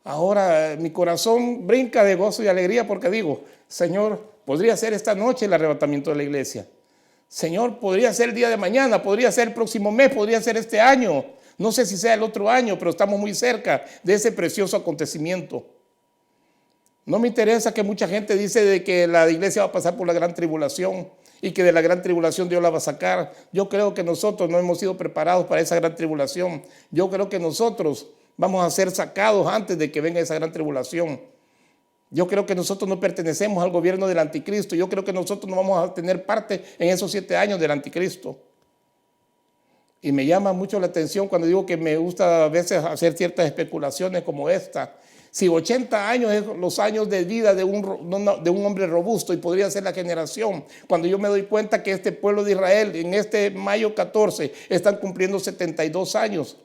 Ahora mi corazón brinca de gozo y alegría porque digo, Señor, podría ser esta noche el arrebatamiento de la iglesia. Señor, podría ser el día de mañana, podría ser el próximo mes, podría ser este año. No sé si sea el otro año, pero estamos muy cerca de ese precioso acontecimiento. No me interesa que mucha gente dice de que la iglesia va a pasar por la gran tribulación y que de la gran tribulación Dios la va a sacar. Yo creo que nosotros no hemos sido preparados para esa gran tribulación. Yo creo que nosotros vamos a ser sacados antes de que venga esa gran tribulación. Yo creo que nosotros no pertenecemos al gobierno del anticristo. Yo creo que nosotros no vamos a tener parte en esos 7 años del anticristo. Y me llama mucho la atención cuando digo que me gusta a veces hacer ciertas especulaciones como esta. Si 80 años es los años de vida de un hombre robusto y podría ser la generación, cuando yo me doy cuenta que este pueblo de Israel en este mayo 14 están cumpliendo 72 años.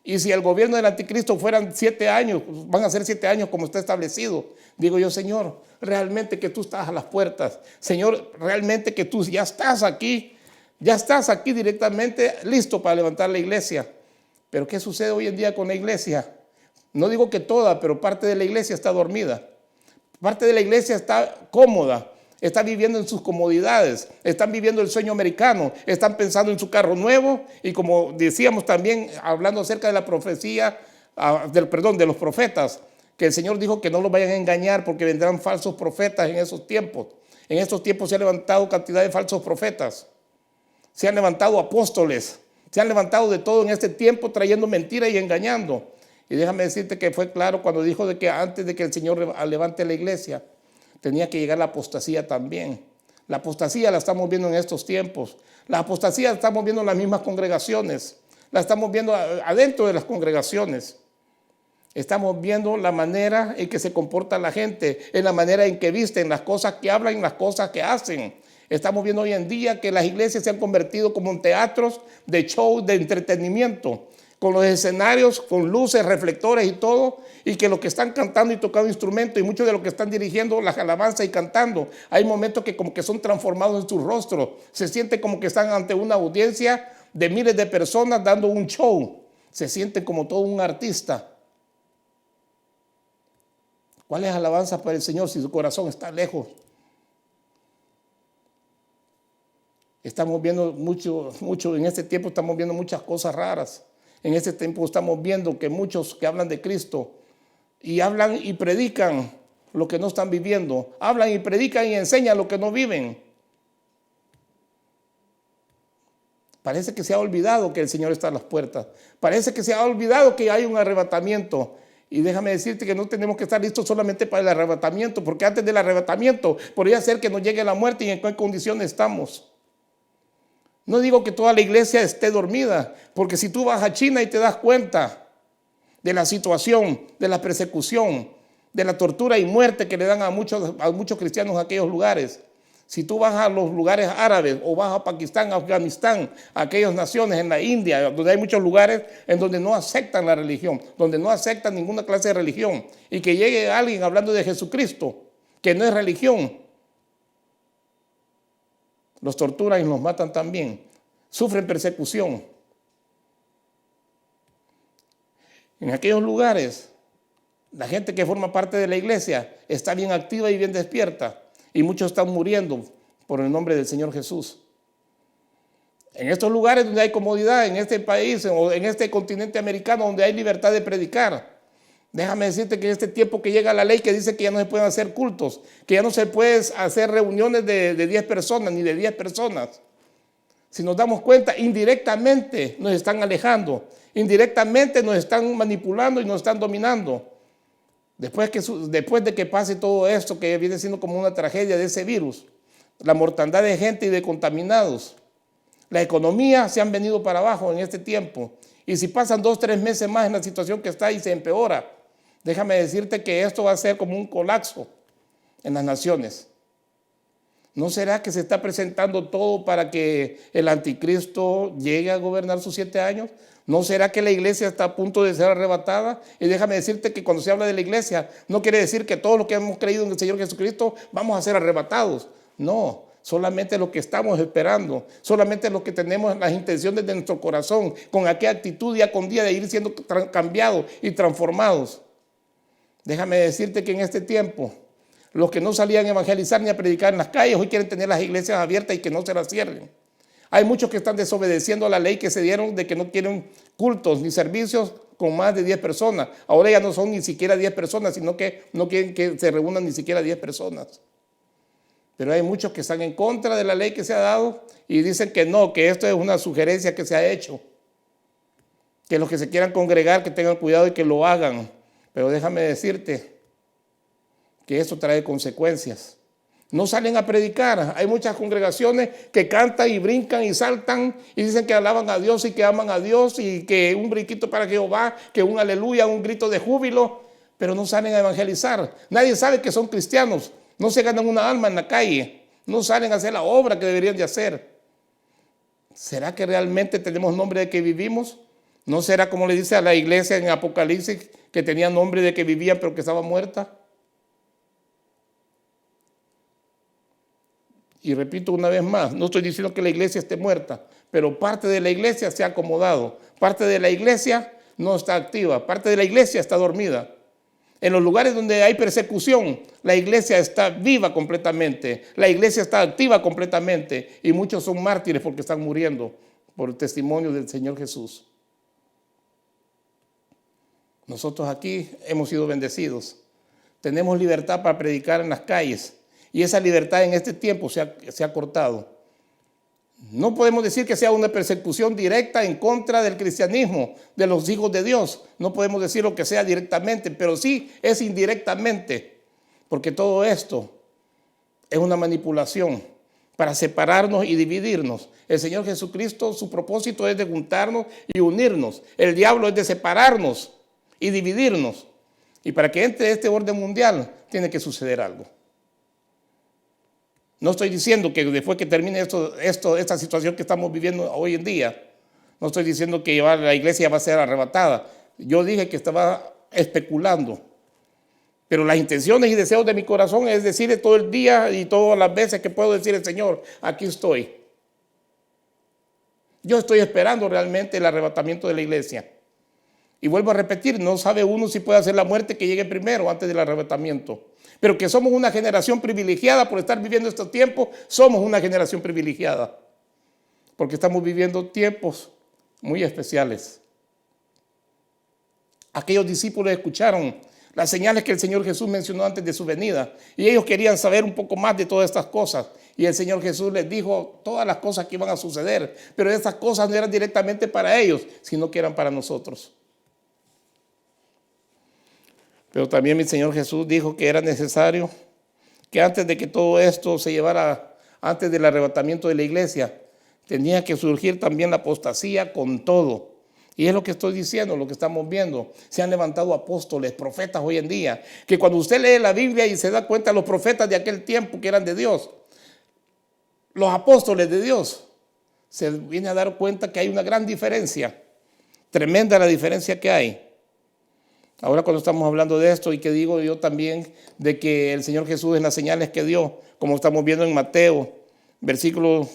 Y si el gobierno del anticristo fueran 7 años, van a ser 7 años como está establecido. Digo yo, Señor, realmente que tú estás a las puertas. Señor, realmente que tú ya estás aquí directamente listo para levantar la iglesia. Pero ¿qué sucede hoy en día con la iglesia? No digo que toda, pero parte de la iglesia está dormida. Parte de la iglesia está cómoda. Están viviendo en sus comodidades, están viviendo el sueño americano, están pensando en su carro nuevo y como decíamos también, hablando acerca de la profecía, de los profetas, que el Señor dijo que no los vayan a engañar porque vendrán falsos profetas en esos tiempos. En estos tiempos se han levantado cantidad de falsos profetas, se han levantado apóstoles, Se han levantado de todo en este tiempo trayendo mentiras y engañando. Y déjame decirte que fue claro cuando dijo de que antes de que el Señor levante la iglesia, tenía que llegar la apostasía también. La apostasía la estamos viendo en estos tiempos. La apostasía la estamos viendo en las mismas congregaciones. La estamos viendo adentro de las congregaciones. Estamos viendo la manera en que se comporta la gente, en la manera en que visten, las cosas que hablan, en las cosas que hacen. Estamos viendo hoy en día que las iglesias se han convertido como en teatros de show, de entretenimiento, con los escenarios, con luces, reflectores y todo, y que los que están cantando y tocando instrumentos y muchos de los que están dirigiendo las alabanzas y cantando, hay momentos que como que son transformados en sus rostros. Se siente como que están ante una audiencia de miles de personas dando un show. Se sienten como todo un artista. ¿Cuál es alabanza para el Señor si su corazón está lejos? Estamos viendo mucho, en este tiempo estamos viendo muchas cosas raras. En este tiempo estamos viendo que muchos que hablan de Cristo y hablan y predican lo que no están viviendo. Hablan y predican y enseñan lo que no viven. Parece que se ha olvidado que el Señor está a las puertas. Parece que se ha olvidado que hay un arrebatamiento. Y déjame decirte que no tenemos que estar listos solamente para el arrebatamiento, porque antes del arrebatamiento podría ser que nos llegue la muerte y en qué condiciones estamos. No digo que toda la iglesia esté dormida, porque si tú vas a China y te das cuenta de la situación, de la persecución, de la tortura y muerte que le dan a muchos cristianos en aquellos lugares. Si tú vas a los lugares árabes o vas a Pakistán, Afganistán, a aquellas naciones en la India, donde hay muchos lugares en donde no aceptan la religión, donde no aceptan ninguna clase de religión, y que llegue alguien hablando de Jesucristo, que no es religión, los torturan y los matan también, sufren persecución. En aquellos lugares, la gente que forma parte de la iglesia está bien activa y bien despierta, y muchos están muriendo por el nombre del Señor Jesús. En estos lugares donde hay comodidad, en este país o en este continente americano donde hay libertad de predicar, déjame decirte que en este tiempo que llega la ley que dice que ya no se pueden hacer cultos, que ya no se pueden hacer reuniones de 10 personas ni de 10 personas. Si nos damos cuenta, indirectamente nos están alejando, indirectamente nos están manipulando y nos están dominando. Después de que pase todo esto, que viene siendo como una tragedia de ese virus, la mortandad de gente y de contaminados, la economía se han venido para abajo en este tiempo. Y si pasan 2 o 3 meses más en la situación que está y se empeora, déjame decirte que esto va a ser como un colapso en las naciones. ¿No será que se está presentando todo para que el anticristo llegue a gobernar sus 7 años? ¿No será que la iglesia está a punto de ser arrebatada? Y déjame decirte que cuando se habla de la iglesia, no quiere decir que todos los que hemos creído en el Señor Jesucristo vamos a ser arrebatados. No, solamente lo que estamos esperando, solamente lo que tenemos las intenciones de nuestro corazón, con aquella actitud día con día de ir siendo cambiados y transformados. Déjame decirte que en este tiempo, los que no salían a evangelizar ni a predicar en las calles, hoy quieren tener las iglesias abiertas y que no se las cierren. Hay muchos que están desobedeciendo la ley que se dieron de que no quieren cultos ni servicios con más de 10 personas. Ahora ya no son ni siquiera 10 personas, sino que no quieren que se reúnan ni siquiera 10 personas. Pero hay muchos que están en contra de la ley que se ha dado y dicen que no, que esto es una sugerencia que se ha hecho. Que los que se quieran congregar, que tengan cuidado y que lo hagan. Pero déjame decirte que esto trae consecuencias. No salen a predicar. Hay muchas congregaciones que cantan y brincan y saltan y dicen que alaban a Dios y que aman a Dios y que un brinquito para Jehová, que un aleluya, un grito de júbilo, pero no salen a evangelizar. Nadie sabe que son cristianos. No se ganan una alma en la calle. No salen a hacer la obra que deberían de hacer. ¿Será que realmente tenemos nombre de que vivimos? ¿No será como le dice a la iglesia en Apocalipsis que tenía nombre de que vivía pero que estaba muerta? Y repito una vez más, no estoy diciendo que la iglesia esté muerta, pero parte de la iglesia se ha acomodado, parte de la iglesia no está activa, parte de la iglesia está dormida. En los lugares donde hay persecución, la iglesia está viva completamente, la iglesia está activa completamente y muchos son mártires porque están muriendo por el testimonio del Señor Jesús. Nosotros aquí hemos sido bendecidos, tenemos libertad para predicar en las calles. Y esa libertad en este tiempo se ha cortado. No podemos decir que sea una persecución directa en contra del cristianismo, de los hijos de Dios. No podemos decir lo que sea directamente, pero sí es indirectamente, porque todo esto es una manipulación para separarnos y dividirnos. El Señor Jesucristo, su propósito es de juntarnos y unirnos. El diablo es de separarnos y dividirnos. Y para que entre este orden mundial, tiene que suceder algo. No estoy diciendo que después que termine esta situación que estamos viviendo hoy en día, no estoy diciendo que la iglesia va a ser arrebatada. Yo dije que estaba especulando. Pero las intenciones y deseos de mi corazón es decirle todo el día y todas las veces que puedo decir, Señor, aquí estoy. Yo estoy esperando realmente el arrebatamiento de la iglesia. Y vuelvo a repetir, no sabe uno si puede hacer la muerte que llegue primero antes del arrebatamiento. Pero que somos una generación privilegiada por estar viviendo estos tiempos, somos una generación privilegiada. Porque estamos viviendo tiempos muy especiales. Aquellos discípulos escucharon las señales que el Señor Jesús mencionó antes de su venida. Y ellos querían saber un poco más de todas estas cosas. Y el Señor Jesús les dijo todas las cosas que iban a suceder. Pero estas cosas no eran directamente para ellos, sino que eran para nosotros. Pero también mi Señor Jesús dijo que era necesario que antes de que todo esto se llevara, antes del arrebatamiento de la iglesia, tenía que surgir también la apostasía con todo. Y es lo que estoy diciendo, lo que estamos viendo. Se han levantado apóstoles, profetas hoy en día, que cuando usted lee la Biblia y se da cuenta de los profetas de aquel tiempo que eran de Dios, los apóstoles de Dios, se viene a dar cuenta que hay una gran diferencia, tremenda la diferencia que hay. Ahora cuando estamos hablando de esto y que digo yo también de que el Señor Jesús en las señales que dio, como estamos viendo en Mateo, versículo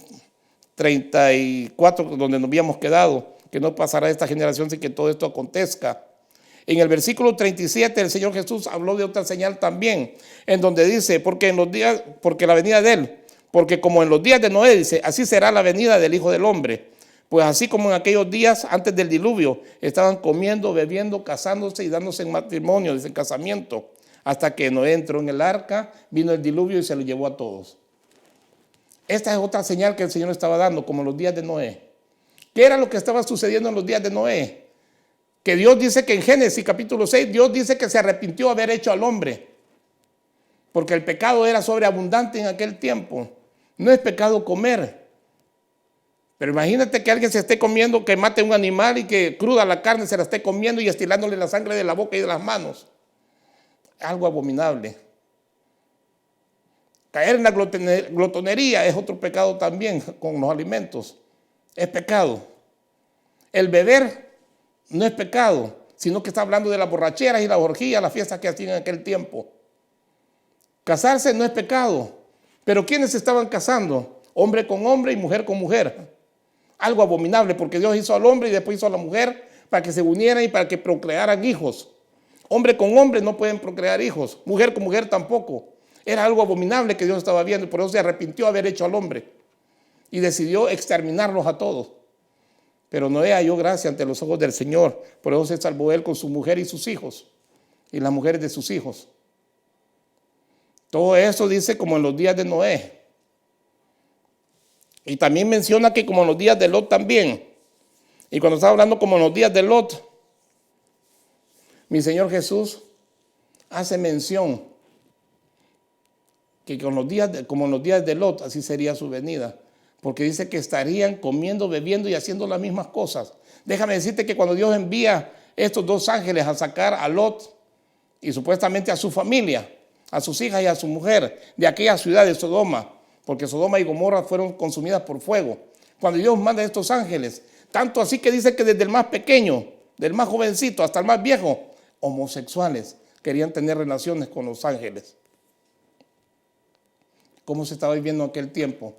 34, donde nos habíamos quedado, que no pasará esta generación sin que todo esto acontezca. En el versículo 37 el Señor Jesús habló de otra señal también, en donde dice, porque la venida de Él, porque como en los días de Noé, dice, así será la venida del Hijo del Hombre. Pues así como en aquellos días antes del diluvio, estaban comiendo, bebiendo, casándose y dándose en matrimonio, en casamiento, hasta que Noé entró en el arca, vino el diluvio y se lo llevó a todos. Esta es otra señal que el Señor estaba dando, como en los días de Noé. ¿Qué era lo que estaba sucediendo en los días de Noé? Que Dios dice que en Génesis capítulo 6, Dios dice que se arrepintió de haber hecho al hombre, porque el pecado era sobreabundante en aquel tiempo. No es pecado comer. Pero imagínate que alguien se esté comiendo, que mate un animal y que cruda la carne se la esté comiendo y estilándole la sangre de la boca y de las manos. Algo abominable. Caer en la glotonería es otro pecado también con los alimentos. Es pecado. El beber no es pecado, sino que está hablando de las borracheras y las orgías, las fiestas que hacían en aquel tiempo. Casarse no es pecado. Pero ¿quiénes se estaban casando? Hombre con hombre y mujer con mujer. Algo abominable, porque Dios hizo al hombre y después hizo a la mujer para que se unieran y para que procrearan hijos. Hombre con hombre no pueden procrear hijos, mujer con mujer tampoco. Era algo abominable que Dios estaba viendo y por eso se arrepintió de haber hecho al hombre y decidió exterminarlos a todos. Pero Noé halló gracia ante los ojos del Señor, por eso se salvó él con su mujer y sus hijos y las mujeres de sus hijos. Todo eso dice como en los días de Noé. Y también menciona que como en los días de Lot también. Y cuando está hablando como en los días de Lot, mi Señor Jesús hace mención que como en los días de Lot, así sería su venida. Porque dice que estarían comiendo, bebiendo y haciendo las mismas cosas. Déjame decirte que cuando Dios envía estos dos ángeles a sacar a Lot y supuestamente a su familia, a sus hijas y a su mujer de aquella ciudad de Sodoma, porque Sodoma y Gomorra fueron consumidas por fuego. Cuando Dios manda a estos ángeles, tanto así que dice que desde el más pequeño, del más jovencito hasta el más viejo, homosexuales querían tener relaciones con los ángeles. ¿Cómo se estaba viviendo en aquel tiempo?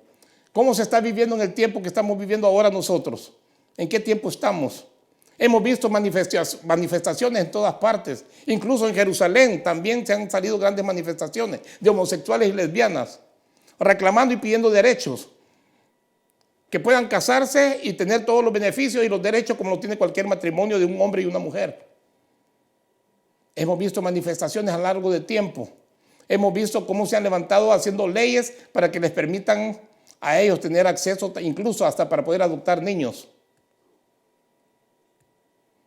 ¿Cómo se está viviendo en el tiempo que estamos viviendo ahora nosotros? ¿En qué tiempo estamos? Hemos visto manifestaciones en todas partes, incluso en Jerusalén también se han salido grandes manifestaciones de homosexuales y lesbianas, reclamando y pidiendo derechos, que puedan casarse y tener todos los beneficios y los derechos como lo tiene cualquier matrimonio de un hombre y una mujer. Hemos visto manifestaciones a lo largo de tiempo. Hemos visto cómo se han levantado haciendo leyes para que les permitan a ellos tener acceso incluso hasta para poder adoptar niños.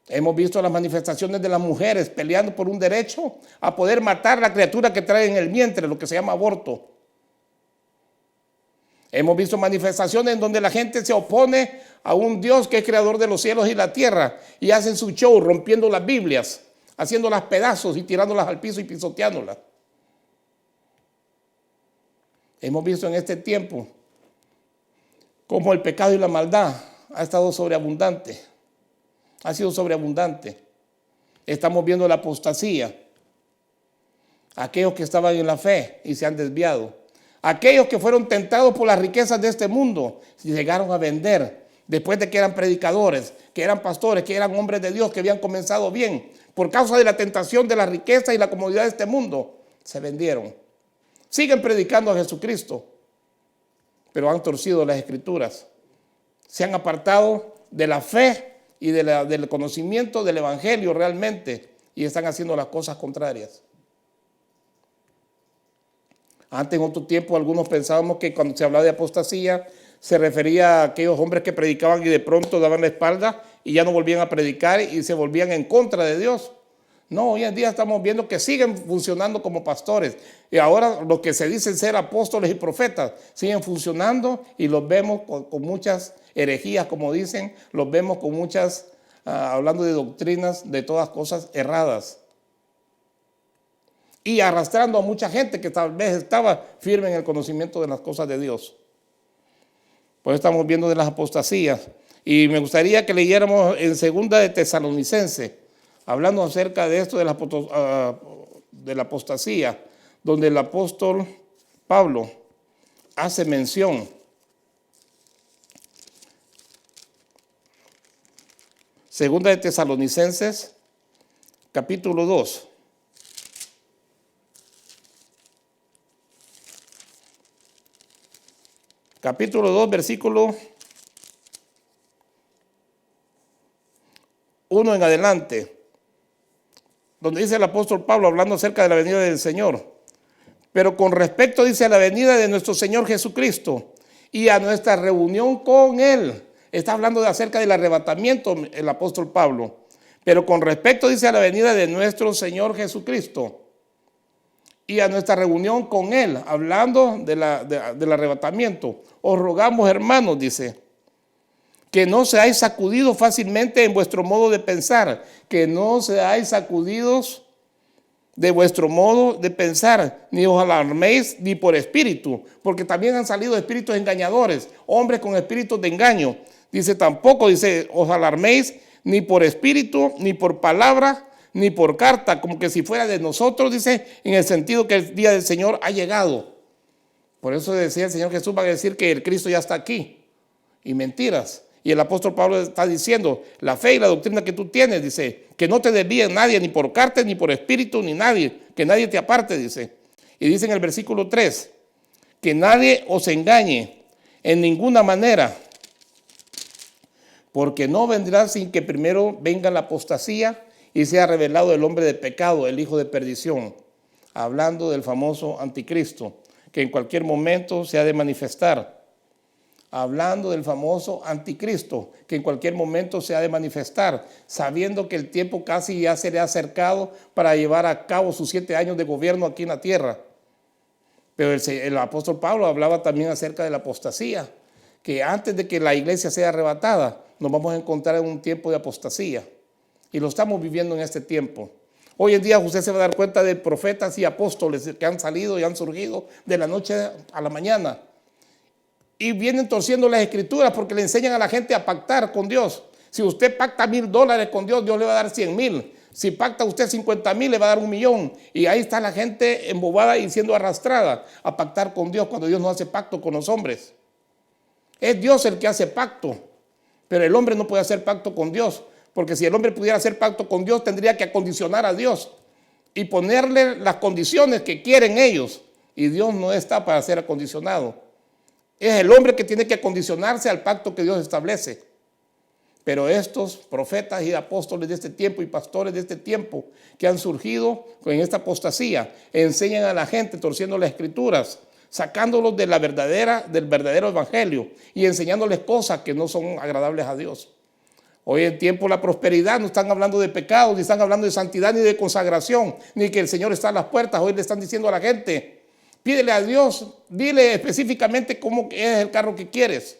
Hemos visto las manifestaciones de las mujeres peleando por un derecho a poder matar la criatura que trae en el vientre, lo que se llama aborto. Hemos visto manifestaciones en donde la gente se opone a un Dios que es creador de los cielos y la tierra y hacen su show rompiendo las Biblias, haciéndolas pedazos y tirándolas al piso y pisoteándolas. Hemos visto en este tiempo cómo el pecado y la maldad ha estado sobreabundante. Ha sido sobreabundante. Estamos viendo la apostasía. Aquellos que estaban en la fe y se han desviado. Aquellos que fueron tentados por las riquezas de este mundo y llegaron a vender después de que eran predicadores, que eran pastores, que eran hombres de Dios, que habían comenzado bien. Por causa de la tentación de la riqueza y la comodidad de este mundo, se vendieron. Siguen predicando a Jesucristo, pero han torcido las Escrituras. Se han apartado de la fe y del conocimiento del Evangelio realmente, y están haciendo las cosas contrarias. Antes, en otro tiempo, algunos pensábamos que cuando se hablaba de apostasía se refería a aquellos hombres que predicaban y de pronto daban la espalda y ya no volvían a predicar y se volvían en contra de Dios. No, hoy en día estamos viendo que siguen funcionando como pastores. Y ahora los que se dicen ser apóstoles y profetas siguen funcionando y los vemos con muchas herejías, como dicen, los vemos con muchas, hablando de doctrinas, de todas cosas erradas. Y arrastrando a mucha gente que tal vez estaba firme en el conocimiento de las cosas de Dios. Pues estamos viendo de las apostasías. Y me gustaría que leyéramos en 2 de Tesalonicenses, hablando acerca de esto de la apostasía, donde el apóstol Pablo hace mención. 2 de Tesalonicenses, capítulo 2. Capítulo 2, versículo 1 en adelante, donde dice el apóstol Pablo hablando acerca de la venida del Señor. Pero con respecto, dice, a la venida de nuestro Señor Jesucristo y a nuestra reunión con Él. Está hablando acerca del arrebatamiento el apóstol Pablo. Pero con respecto, dice, a la venida de nuestro Señor Jesucristo y a nuestra reunión con Él, hablando del arrebatamiento. Os rogamos, hermanos, dice, que no seáis sacudidos fácilmente en vuestro modo de pensar, que no seáis sacudidos de vuestro modo de pensar, ni os alarméis ni por espíritu, porque también han salido espíritus engañadores, hombres con espíritus de engaño. Dice, tampoco, dice, os alarméis ni por espíritu, ni por palabra, ni por carta, como que si fuera de nosotros, dice, en el sentido que el día del Señor ha llegado. Por eso decía el Señor Jesús, va a decir que el Cristo ya está aquí. Y mentiras. Y el apóstol Pablo está diciendo, la fe y la doctrina que tú tienes, dice, que no te desvíe nadie, ni por carta, ni por espíritu, ni nadie, que nadie te aparte, dice. Y dice en el versículo 3, que nadie os engañe en ninguna manera, porque no vendrá sin que primero venga la apostasía y sea revelado el hombre de pecado, el hijo de perdición, hablando del famoso anticristo, que en cualquier momento se ha de manifestar. Hablando del famoso anticristo, que en cualquier momento se ha de manifestar, sabiendo que el tiempo casi ya se le ha acercado para llevar a cabo sus 7 años de gobierno aquí en la tierra. Pero el apóstol Pablo hablaba también acerca de la apostasía, que antes de que la iglesia sea arrebatada, nos vamos a encontrar en un tiempo de apostasía. Y lo estamos viviendo en este tiempo. Hoy en día usted se va a dar cuenta de profetas y apóstoles que han salido y han surgido de la noche a la mañana. Y vienen torciendo las escrituras porque le enseñan a la gente a pactar con Dios. Si usted pacta $1,000 con Dios, Dios le va a dar 100,000. Si pacta usted 50,000, le va a dar 1,000,000. Y ahí está la gente embobada y siendo arrastrada a pactar con Dios cuando Dios no hace pacto con los hombres. Es Dios el que hace pacto, pero el hombre no puede hacer pacto con Dios. Porque si el hombre pudiera hacer pacto con Dios, tendría que acondicionar a Dios y ponerle las condiciones que quieren ellos. Y Dios no está para ser acondicionado. Es el hombre que tiene que acondicionarse al pacto que Dios establece. Pero estos profetas y apóstoles de este tiempo y pastores de este tiempo que han surgido con esta apostasía, enseñan a la gente torciendo las escrituras sacándolos de del verdadero evangelio y enseñándoles cosas que no son agradables a Dios. Hoy en tiempo la prosperidad no están hablando de pecado, ni están hablando de santidad, ni de consagración, ni que el Señor está a las puertas. Hoy le están diciendo a la gente, pídele a Dios, dile específicamente cómo es el carro que quieres.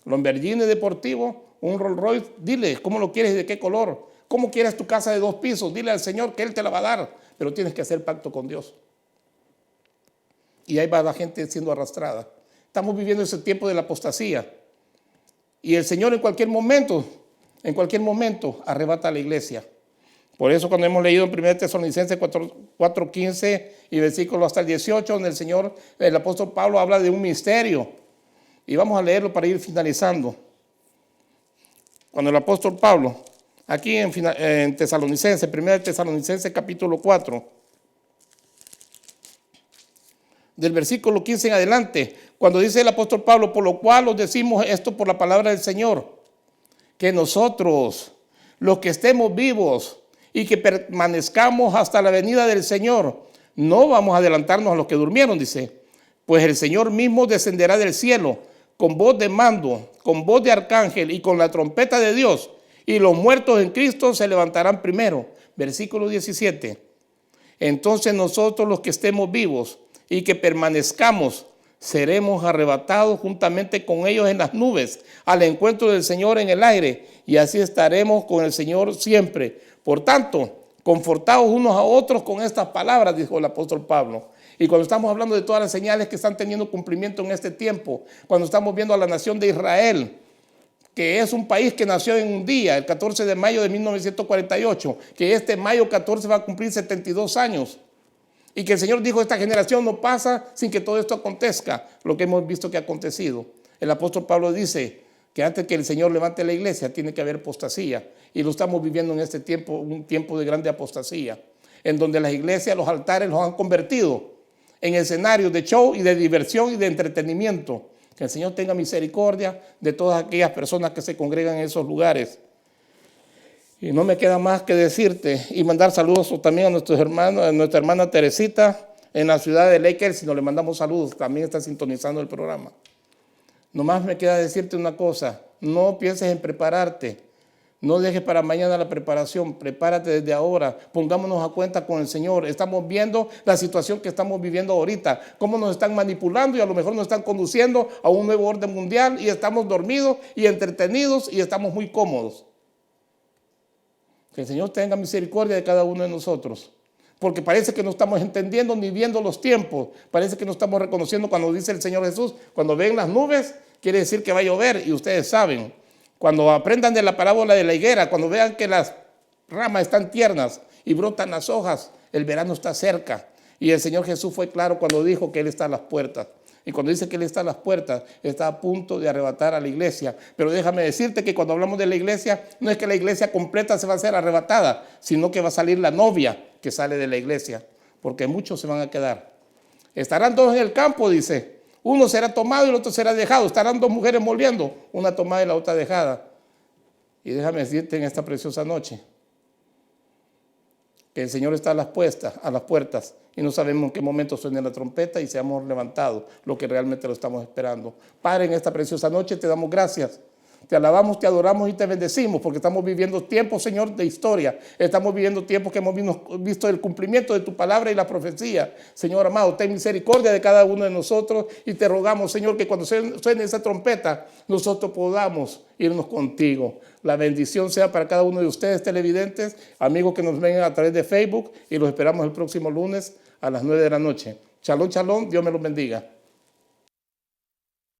Lamborghini deportivo, un Rolls Royce, dile cómo lo quieres y de qué color. ¿Cómo quieres tu casa de 2 pisos? Dile al Señor que Él te la va a dar, pero tienes que hacer pacto con Dios. Y ahí va la gente siendo arrastrada. Estamos viviendo ese tiempo de la apostasía. Y el Señor en cualquier momento arrebata a la iglesia. Por eso cuando hemos leído en 1 Tesalonicenses 4:15 y versículo hasta el 18, donde el apóstol Pablo habla de un misterio. Y vamos a leerlo para ir finalizando. Cuando el apóstol Pablo, aquí en Tesalonicenses, 1 Tesalonicenses capítulo 4, del versículo 15 en adelante, cuando dice el apóstol Pablo, por lo cual os decimos esto por la palabra del Señor, que nosotros, los que estemos vivos y que permanezcamos hasta la venida del Señor, no vamos a adelantarnos a los que durmieron, dice, pues el Señor mismo descenderá del cielo con voz de mando, con voz de arcángel y con la trompeta de Dios, y los muertos en Cristo se levantarán primero. Versículo 17. Entonces nosotros los que estemos vivos y que permanezcamos, seremos arrebatados juntamente con ellos en las nubes, al encuentro del Señor en el aire, y así estaremos con el Señor siempre. Por tanto, confortados unos a otros con estas palabras, dijo el apóstol Pablo. Y cuando estamos hablando de todas las señales que están teniendo cumplimiento en este tiempo, cuando estamos viendo a la nación de Israel, que es un país que nació en un día, el 14 de mayo de 1948, que este mayo 14 va a cumplir 72 años, y que el Señor dijo, esta generación no pasa sin que todo esto acontezca, lo que hemos visto que ha acontecido. El apóstol Pablo dice que antes que el Señor levante la iglesia, tiene que haber apostasía, y lo estamos viviendo en este tiempo, un tiempo de grande apostasía, en donde las iglesias, los altares los han convertido en escenarios de show y de diversión y de entretenimiento. Que el Señor tenga misericordia de todas aquellas personas que se congregan en esos lugares. Y no me queda más que decirte y mandar saludos también a nuestros hermanos, a nuestra hermana Teresita en la ciudad de Lakers, si no le mandamos saludos, también está sintonizando el programa. Nomás me queda decirte una cosa, no pienses en prepararte. No dejes para mañana la preparación, prepárate desde ahora, pongámonos a cuenta con el Señor. Estamos viendo la situación que estamos viviendo ahorita, cómo nos están manipulando y a lo mejor nos están conduciendo a un nuevo orden mundial y estamos dormidos y entretenidos y estamos muy cómodos. Que el Señor tenga misericordia de cada uno de nosotros, porque parece que no estamos entendiendo ni viendo los tiempos, parece que no estamos reconociendo cuando dice el Señor Jesús, cuando ven las nubes, quiere decir que va a llover y ustedes saben. Cuando aprendan de la parábola de la higuera, cuando vean que las ramas están tiernas y brotan las hojas, el verano está cerca. Y el Señor Jesús fue claro cuando dijo que Él está a las puertas. Y cuando dice que Él está a las puertas, está a punto de arrebatar a la iglesia. Pero déjame decirte que cuando hablamos de la iglesia, no es que la iglesia completa se va a ser arrebatada, sino que va a salir la novia que sale de la iglesia, porque muchos se van a quedar. Estarán 2 en el campo, dice. Uno será tomado y el otro será dejado. Estarán 2 mujeres volviendo, una tomada y la otra dejada. Y déjame decirte en esta preciosa noche que el Señor está a las puertas y no sabemos en qué momento suene la trompeta y seamos levantados, lo que realmente lo estamos esperando. Padre, en esta preciosa noche te damos gracias. Te alabamos, te adoramos y te bendecimos porque estamos viviendo tiempos, Señor, de historia. Estamos viviendo tiempos que hemos visto el cumplimiento de tu palabra y la profecía. Señor amado, ten misericordia de cada uno de nosotros y te rogamos, Señor, que cuando suene esa trompeta, nosotros podamos irnos contigo. La bendición sea para cada uno de ustedes, televidentes, amigos que nos ven a través de Facebook, y los esperamos el próximo lunes a las 9 de la noche. Shalom, shalom, Dios me los bendiga.